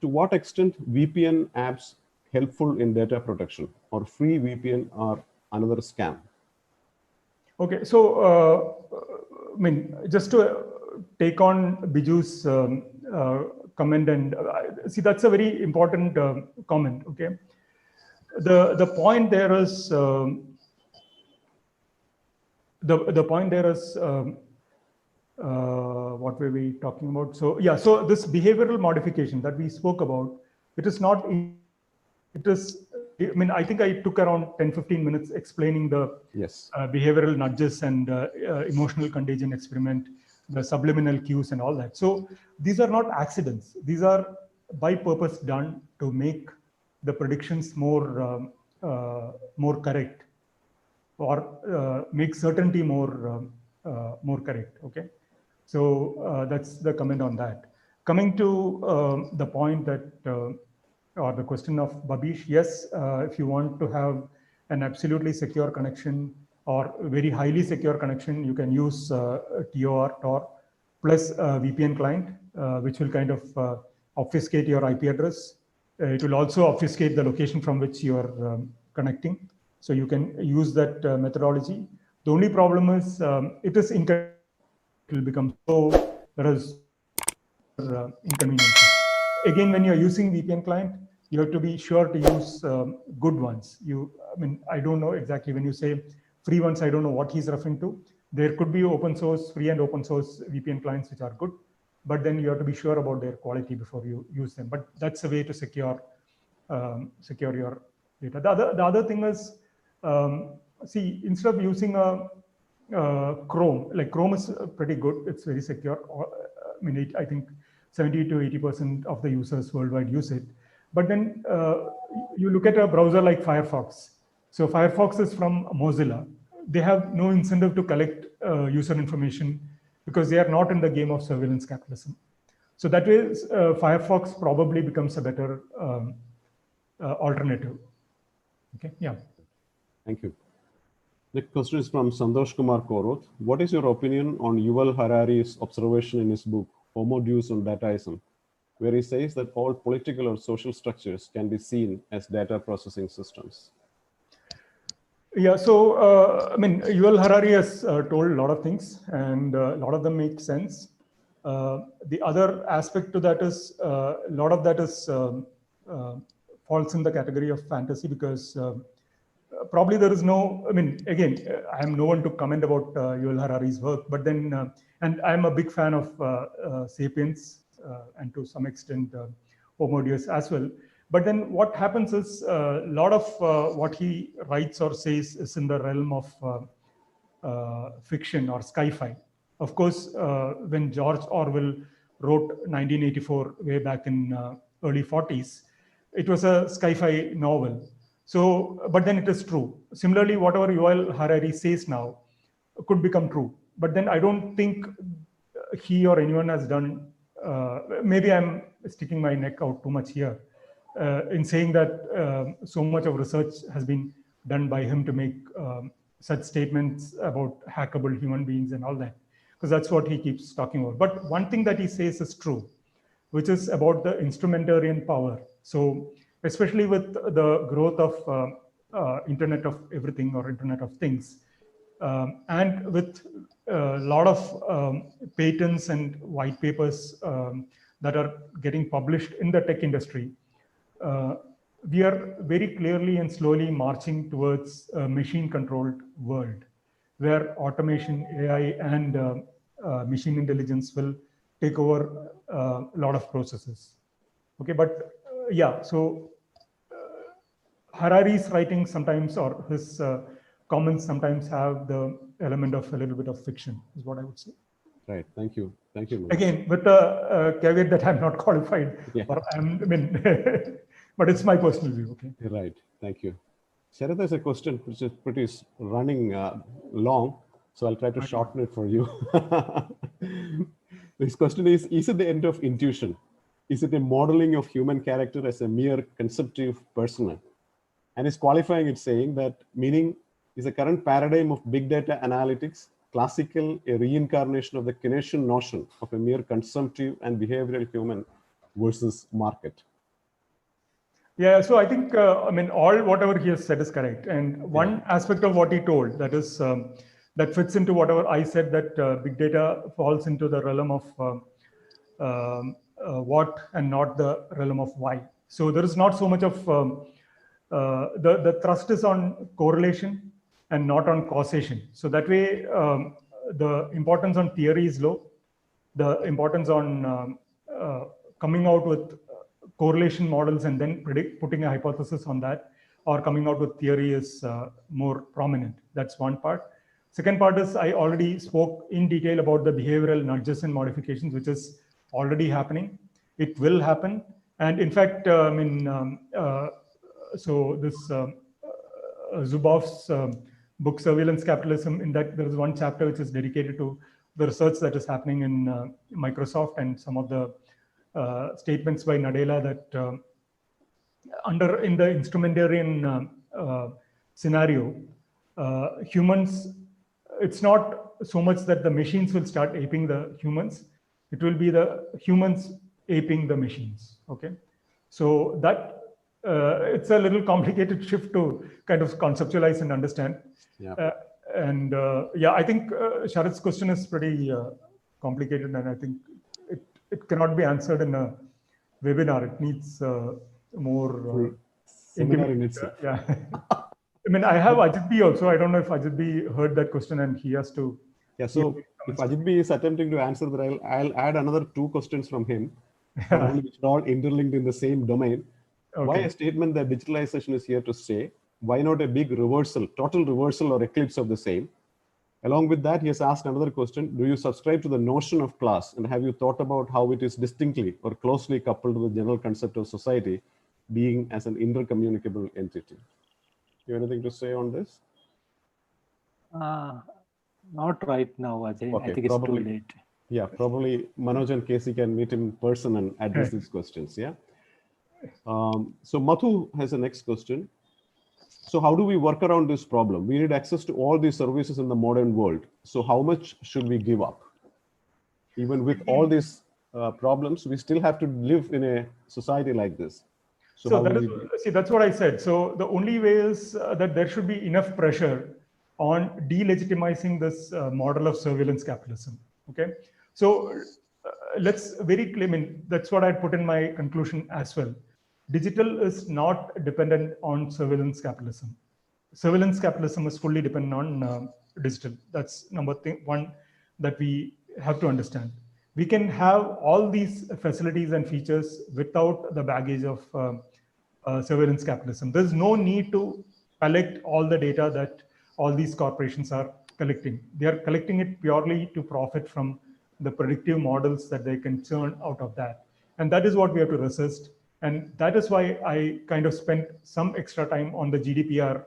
To what extent VPN apps helpful in data protection, or free VPN or another scam? Okay, so I mean, just to take on Biju's comment, and see, that's a very important comment. Okay, the point there is the point there is what were we talking about? So yeah, so this behavioral modification that we spoke about, it is not. It is. I mean, I think I took around 10-15 minutes explaining the behavioral nudges and emotional contagion experiment, the subliminal cues and all that. So these are not accidents. These are by purpose done to make the predictions more correct, or make certainty more correct. Okay, so that's the comment on that. Coming to the point that or the question of Babish, yes, if you want to have an absolutely secure connection or very highly secure connection, you can use Tor plus VPN client, which will kind of obfuscate your IP address. It will also obfuscate the location from which you are connecting. So you can use that methodology. The only problem is it is inconvenient. It will become so there is inconvenience. Again, when you're using VPN client, you have to be sure to use good ones. I mean, I don't know exactly when you say free ones, I don't know what he's referring to. There could be open source, free and open source VPN clients which are good, but then you have to be sure about their quality before you use them. But that's a way to secure your data. The other thing is, see, instead of using a Chrome, like Chrome is pretty good. It's very secure. I mean, I think 70 to 80% of the users worldwide use it. But then you look at a browser like Firefox. So Firefox is from Mozilla. They have no incentive to collect user information because they are not in the game of surveillance capitalism. So that way, Firefox probably becomes a better alternative. Okay, yeah. Thank you. Next question is from Santosh Kumar Koroth. What is your opinion on Yuval Harari's observation in his book, Homo Deus on Dataism, where he says that all political or social structures can be seen as data processing systems? Yeah, so I mean, Yuval Harari has told a lot of things, and a lot of them make sense. The other aspect to that is a lot of that is falls in the category of fantasy because probably there is no. I mean, again, I am no one to comment about Yuval Harari's work, but then, and I am a big fan of *Sapiens* and to some extent Homo Deus as well. But then what happens is a lot of what he writes or says is in the realm of fiction or sci-fi. Of course, when George Orwell wrote 1984 way back in early 40s, it was a sci-fi novel. So, but then it is true. Similarly, whatever Yuval Harari says now could become true. But then I don't think he or anyone has done, maybe I'm sticking my neck out too much here, in saying that so much of research has been done by him to make such statements about hackable human beings and all that, because that's what he keeps talking about. But one thing that he says is true, which is about the instrumentarian power. So especially with the growth of Internet of Everything or Internet of Things, and with a lot of patents and white papers that are getting published in the tech industry, we are very clearly and slowly marching towards a machine-controlled world, where automation, AI, and machine intelligence will take over a lot of processes. Okay, but yeah, so Harari's writing sometimes, or his comments sometimes have the element of a little bit of fiction, is what I would say. Right. Thank you. Thank you, Manoj. Again, with the caveat that I'm not qualified, Yeah. or I mean, but it's my personal view. Okay. Right. Thank you. Sharat has a question which is pretty running long, so I'll try to shorten it for you. This question is it the end of intuition? Is it a modeling of human character as a mere conceptive persona? And is qualifying it saying that meaning is the current paradigm of big data analytics classical, a reincarnation of the Keynesian notion of a mere consumptive and behavioral human versus market? Yeah, so I think, I mean, all whatever he has said is correct. And one aspect of what he told, that is, that fits into whatever I said, that big data falls into the realm of what and not the realm of why. So there is not so much of, the thrust is on correlation and not on causation. So that way, the importance on theory is low. The importance on coming out with correlation models and then putting a hypothesis on that, or coming out with theory is more prominent. That's one part. Second part is I already spoke in detail about the behavioral nudges and modifications, which is already happening. It will happen. And in fact, I mean, so this Zuboff's book, Surveillance Capitalism, in that there is one chapter which is dedicated to the research that is happening in Microsoft, and some of the statements by Nadella that in the instrumentarian scenario, humans, it's not so much that the machines will start aping the humans, it will be the humans aping the machines, okay? So that, it's a little complicated shift to kind of conceptualize and understand. Yeah. Yeah, I think Sharat's question is pretty complicated, and I think it cannot be answered in a webinar. It needs more seminar in itself. Yeah. I mean, I have Ajit B also. I don't know if Ajit B heard that question and he has to. Yeah, so if Ajit B is attempting to answer that, I'll add another 2 questions from him, which are all interlinked in the same domain. Okay. Why a statement that digitalization is here to stay? Why not a big reversal, total reversal or eclipse of the same? Along with that, he has asked another question. Do you subscribe to the notion of class, and have you thought about how it is distinctly or closely coupled to the general concept of society being as an intercommunicable entity? You have anything to say on this? Not right now, Ajay. Okay, I think it's too late. Yeah, probably Manoj and Casey can meet in person and address these questions, yeah? So Mathu has a next question. So how do we work around this problem? We need access to all these services in the modern world. So how much should we give up? Even with all these problems, we still have to live in a society like this. So that is, see, that's what I said. So the only way is that there should be enough pressure on delegitimizing this model of surveillance capitalism. Okay. So let's very clear, I mean, that's what I put in my conclusion as well. Digital is not dependent on surveillance capitalism. Surveillance capitalism is fully dependent on digital. That's number one that we have to understand. We can have all these facilities and features without the baggage of surveillance capitalism. There's no need to collect all the data that all these corporations are collecting. They are collecting it purely to profit from the predictive models that they can churn out of that. And that is what we have to resist. And that is why I kind of spent some extra time on the GDPR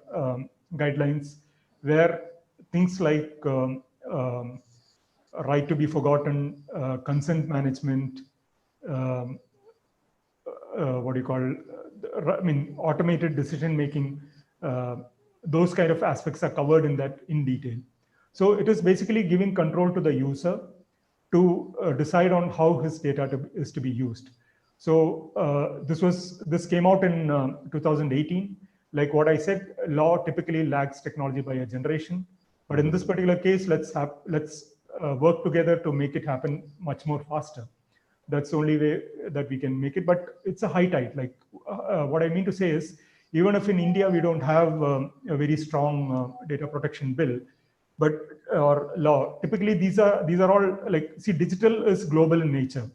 guidelines, where things like right to be forgotten, consent management, what do you call, I mean, automated decision making, those kind of aspects are covered in that in detail. So it is basically giving control to the user to decide on how his data is to be used. So this came out in 2018. Like what I said, law typically lags technology by a generation. But in this particular case, let's work together to make it happen much more faster. That's the only way that we can make it. But it's a high tide. Like what I mean to say is, even if in India we don't have a very strong data protection bill, but or law, typically these are all like, see, digital is global in nature.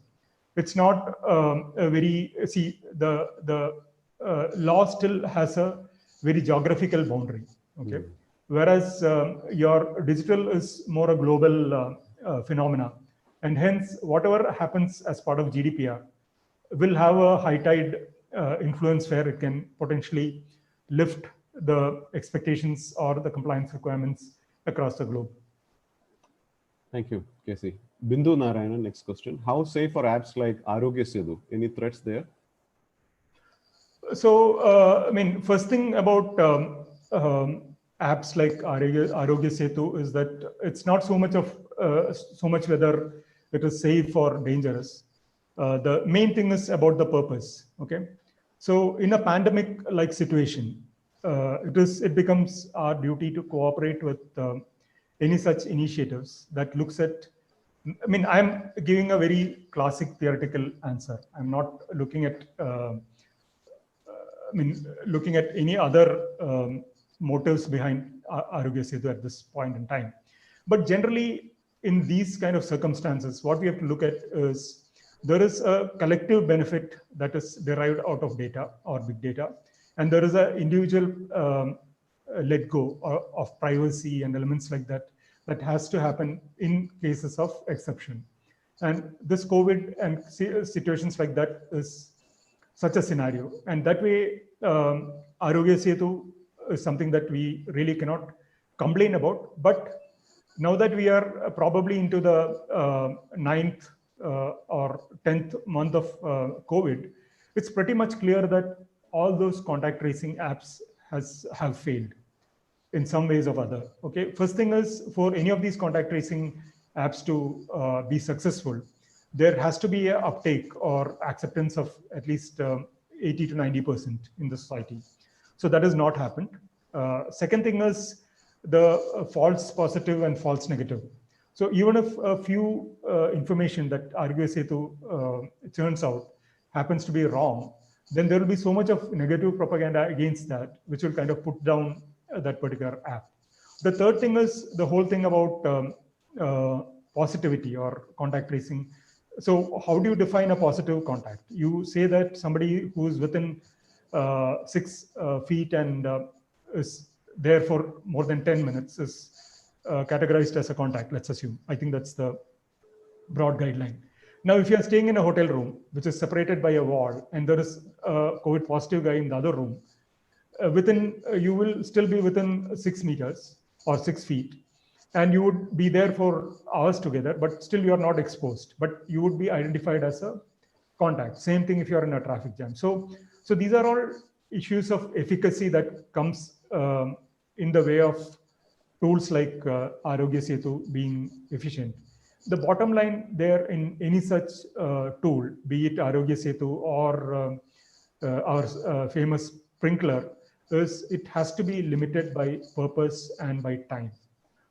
It's not a very, see, the law still has a very geographical boundary. Okay. Whereas your digital is more a global phenomena, and hence whatever happens as part of GDPR will have a high tide influence where it can potentially lift the expectations or the compliance requirements across the globe. Thank you, Casey. Bindu Narayana, next question. How safe are apps like Arogya Setu? Any threats there? So, I mean, first thing about apps like Arogya Setu is that it's not so much whether it is safe or dangerous. The main thing is about the purpose. Okay, so in a pandemic-like situation, it becomes our duty to cooperate with any such initiatives that looks at. I mean, I'm giving a very classic theoretical answer. I'm not looking at. Looking at any other motives behind Arogya Setu at this point in time. But generally, in these kind of circumstances, what we have to look at is there is a collective benefit that is derived out of data or big data, and there is an individual let go of privacy and elements like that that has to happen in cases of exception. And this COVID and situations like that is such a scenario. And that way, Arogya Setu is something that we really cannot complain about. But now that we are probably into the 9th or 10th month of COVID, it's pretty much clear that all those contact tracing apps have failed in some ways or other. Okay, first thing is, for any of these contact tracing apps to be successful, there has to be an uptake or acceptance of at least 80 to 90% in the society. So that has not happened. Second thing is the false positive and false negative. So even if a few information that Arogya Setu churns out happens to be wrong, then there will be so much of negative propaganda against that, which will kind of put down that particular app. The third thing is the whole thing about positivity or contact tracing. So how do you define a positive contact? You say that somebody who's within 6 feet and is there for more than 10 minutes is categorized as a contact, let's assume. I think that's the broad guideline. Now, if you're staying in a hotel room, which is separated by a wall, and there is a COVID positive guy in the other room, you will still be within 6 meters or 6 feet. And you would be there for hours together, but still you are not exposed, but you would be identified as a contact. Same thing if you're in a traffic jam. So these are all issues of efficacy that comes in the way of tools like Arogya Setu being efficient. The bottom line there in any such tool, be it Arogya Setu or our famous sprinkler, is it has to be limited by purpose and by time.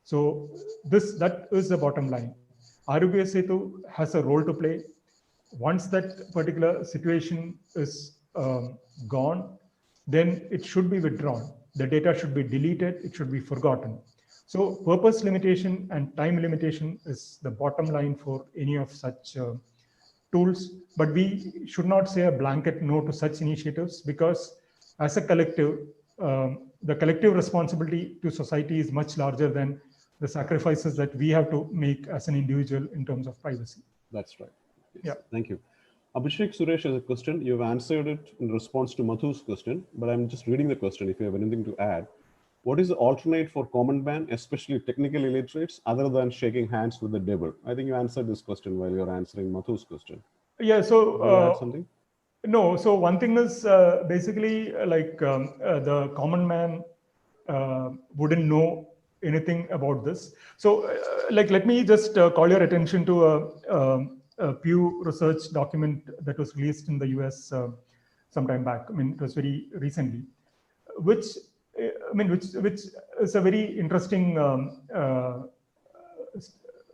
So that is the bottom line. Arogya Setu has a role to play. Once that particular situation is gone, then it should be withdrawn. The data should be deleted. It should be forgotten. So purpose limitation and time limitation is the bottom line for any of such tools. But we should not say a blanket no to such initiatives, because as a collective, the collective responsibility to society is much larger than the sacrifices that we have to make as an individual in terms of privacy. That's right. Yes. Yeah. Thank you. Abhishek Suresh has a question. You've answered it in response to Madhu's question, but I'm just reading the question if you have anything to add. What is the alternate for common man, especially technical illiterates, other than shaking hands with the devil? I think you answered this question while you're answering Madhu's question. Yeah, so Do you add something? No, so one thing is basically like the common man wouldn't know anything about this. So like, let me just call your attention to a Pew Research document that was released in the US sometime back. I mean, it was very recently, which is a very interesting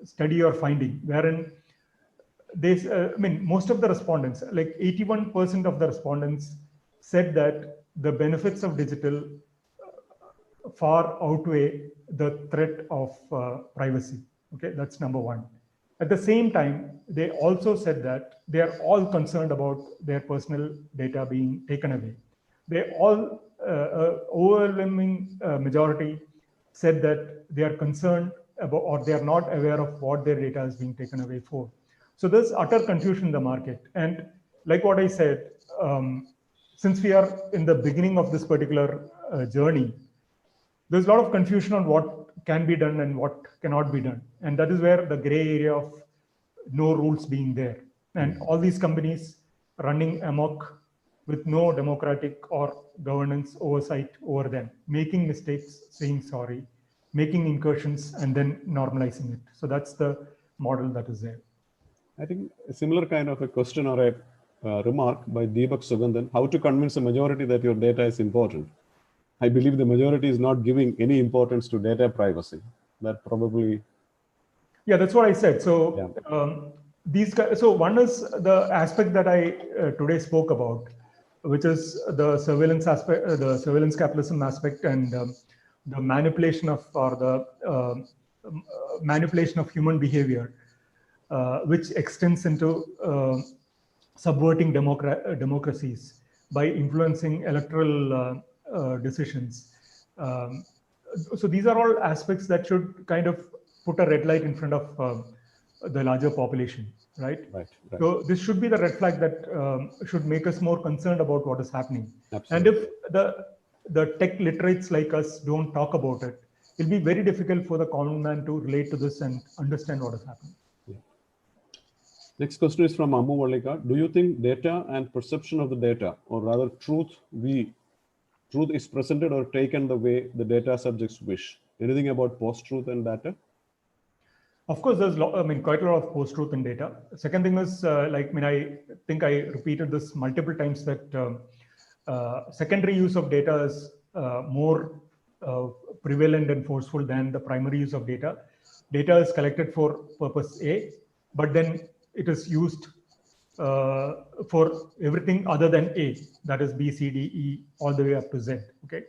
study or finding, wherein most of the respondents, like 81% of the respondents said that the benefits of digital far outweigh the threat of privacy. Okay, that's number one. At the same time, they also said that they are all concerned about their personal data being taken away. They all, overwhelming majority, said that they are concerned about, or they are not aware of what their data is being taken away for. So there's utter confusion in the market. And like what I said, since we are in the beginning of this particular journey, there's a lot of confusion on what can be done and what cannot be done. And that is where the gray area of no rules being there. And all these companies running amok with no democratic or governance oversight over them, making mistakes, saying sorry, making incursions, and then normalizing it. So that's the model that is there. I think a similar kind of a question or a remark by Deepak Sugandhan, how to convince the majority that your data is important. I believe the majority is not giving any importance to data privacy. That probably. Yeah, that's what I said. So so one is the aspect that I today spoke about, which is the surveillance aspect, the surveillance capitalism aspect, and the manipulation of, or the manipulation of human behavior, which extends into subverting democracies by influencing electoral decisions. So these are all aspects that should kind of put a red light in front of the larger population, right? Right. So this should be the red flag that should make us more concerned about what is happening. Absolutely. And if the tech literates like us don't talk about it, it'll be very difficult for the common man to relate to this and understand what is happening. Yeah. Next question is from Ammu Vallika. Do you think data and perception of the data, or rather truth is presented or taken the way the data subjects wish? Anything about post-truth and data? Of course, there's quite a lot of post-truth in data. Second thing is, I think I repeated this multiple times, that secondary use of data is more prevalent and forceful than the primary use of data. Data is collected for purpose A, but then it is used for everything other than A, that is B, C, D, E, all the way up to Z. Okay,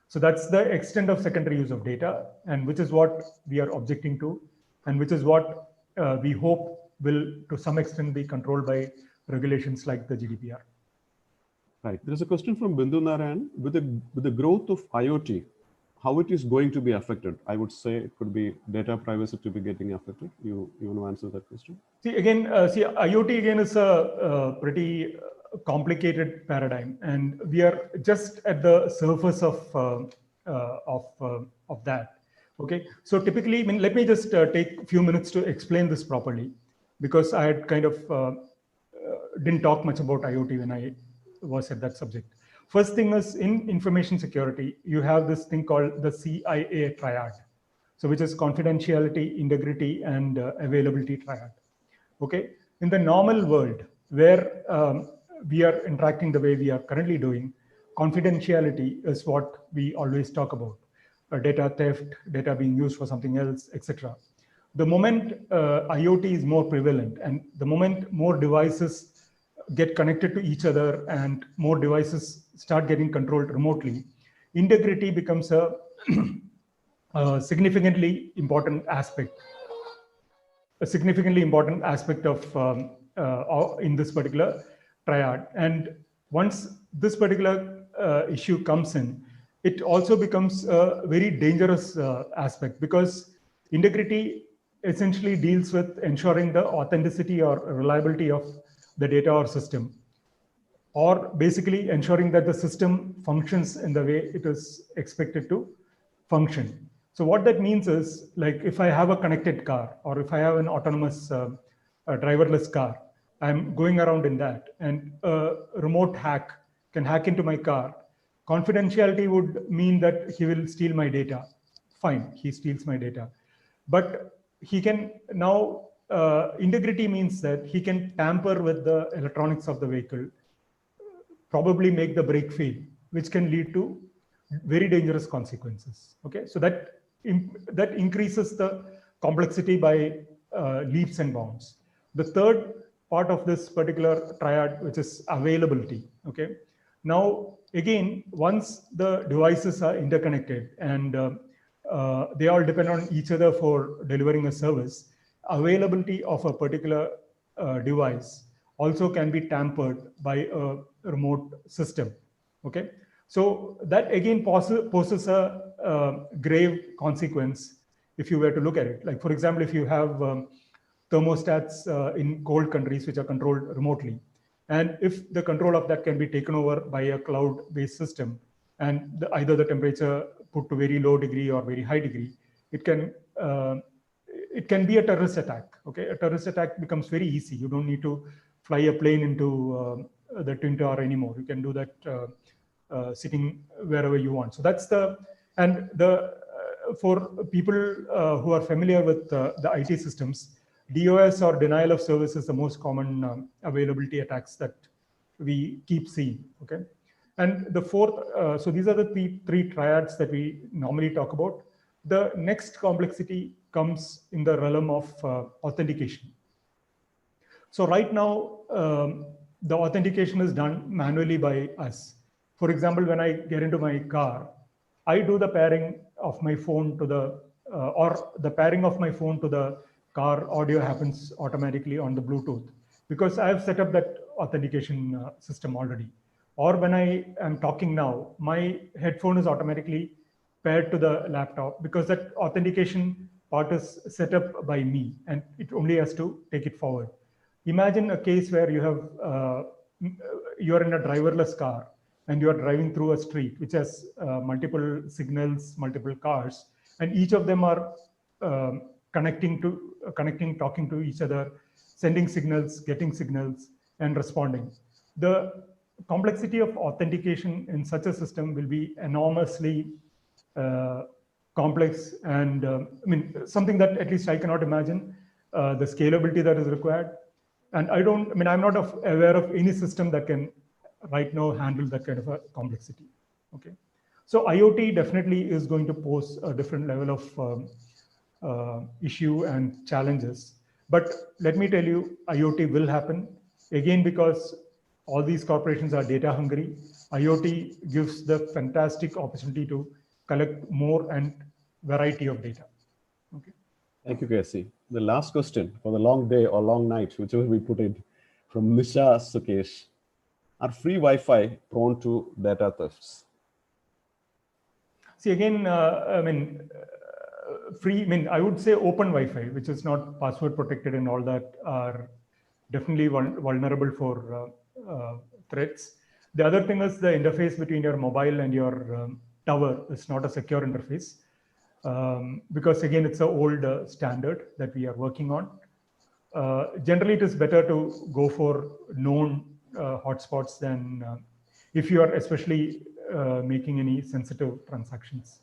so that's the extent of secondary use of data, and which is what we are objecting to, and which is what we hope will, to some extent, be controlled by regulations like the GDPR. Right. There's a question from Bindu Narayan. With the growth of IoT, how it is going to be affected? I would say it could be data privacy to be getting affected. You want to answer that question? See, IoT again is a pretty complicated paradigm, and we are just at the surface of that. Okay, so typically, let me just take a few minutes to explain this properly, because I had kind of didn't talk much about IoT when I was at that subject. First thing is, in information security, you have this thing called the CIA triad, so which is confidentiality, integrity, and availability triad. Okay, in the normal world where we are interacting the way we are currently doing, confidentiality is what we always talk about. Data theft, data being used for something else, etc. The moment IoT is more prevalent, and the moment more devices get connected to each other and more devices start getting controlled remotely, integrity becomes a significantly important aspect. A significantly important aspect of in this particular triad. And once this particular issue comes in, it also becomes a very dangerous aspect, because integrity essentially deals with ensuring the authenticity or reliability of the data or system, or basically ensuring that the system functions in the way it is expected to function. So what that means is, like, if I have a connected car, or if I have an autonomous driverless car, I'm going around in that, and a remote hack can hack into my car. Confidentiality would mean that he will steal my data. Fine, he steals my data. But he can now, integrity means that he can tamper with the electronics of the vehicle, probably make the brake fail, which can lead to very dangerous consequences. Okay, so that increases the complexity by leaps and bounds. The third part of this particular triad, which is availability. Okay. Now, again, once the devices are interconnected and they all depend on each other for delivering a service, availability of a particular device also can be tampered by a remote system. Okay. So that again poses a grave consequence if you were to look at it. Like, for example, if you have thermostats in cold countries which are controlled remotely, and if the control of that can be taken over by a cloud-based system, and either the temperature put to very low degree or very high degree, it can be a terrorist attack. Okay, a terrorist attack becomes very easy. You don't need to fly a plane into the Twin Tower anymore. You can do that sitting wherever you want. So that's for people who are familiar with the IT systems, DOS or denial of service is the most common availability attacks that we keep seeing. Okay, and the fourth, so these are the three triads that we normally talk about. The next complexity comes in the realm of authentication. So right now, the authentication is done manually by us. For example, when I get into my car, I do the pairing of my phone to the pairing of my phone to the car audio happens automatically on the Bluetooth, because I have set up that authentication system already. Or when I am talking now, my headphone is automatically paired to the laptop because that authentication part is set up by me and it only has to take it forward. Imagine a case where you are in a driverless car and you are driving through a street which has multiple signals, multiple cars, and each of them are connecting, talking to each other, sending signals, getting signals, and responding. The complexity of authentication in such a system will be enormously complex, and I mean, something that at least I cannot imagine the scalability that is required. And I'm not aware of any system that can right now handle that kind of a complexity. Okay, so IoT definitely is going to pose a different level of issue and challenges. But let me tell you, IoT will happen again because all these corporations are data hungry. IoT gives the fantastic opportunity to collect more and variety of data. Okay. Thank you, KC. The last question for the long day or long night, whichever we put it, from Nisha Sukesh. Are free Wi-Fi prone to data thefts? See, again, I would say open Wi-Fi, which is not password protected and all that, are definitely vulnerable for threats. The other thing is the interface between your mobile and your tower is not a secure interface. Because again, it's an old standard that we are working on. Generally, it is better to go for known hotspots than if you are especially making any sensitive transactions.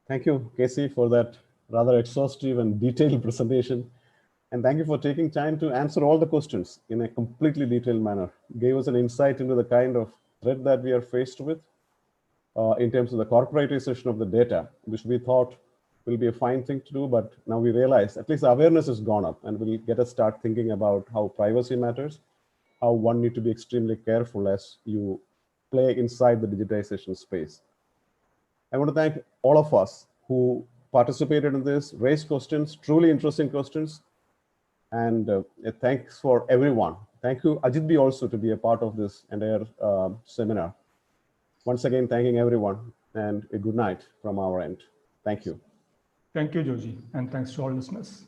Thank you, Casey, for that rather exhaustive and detailed presentation. And thank you for taking time to answer all the questions in a completely detailed manner. Gave us an insight into the kind of threat that we are faced with in terms of the corporatization of the data, which we thought will be a fine thing to do, but now we realize at least the awareness has gone up and will get us start thinking about how privacy matters, how one need to be extremely careful as you play inside the digitization space. I want to thank all of us who participated in this, raised questions, truly interesting questions. And thanks for everyone. Thank you, Ajit B, also to be a part of this entire seminar. Once again, thanking everyone and a good night from our end. Thank you. Thank you, Joji, and thanks to all listeners.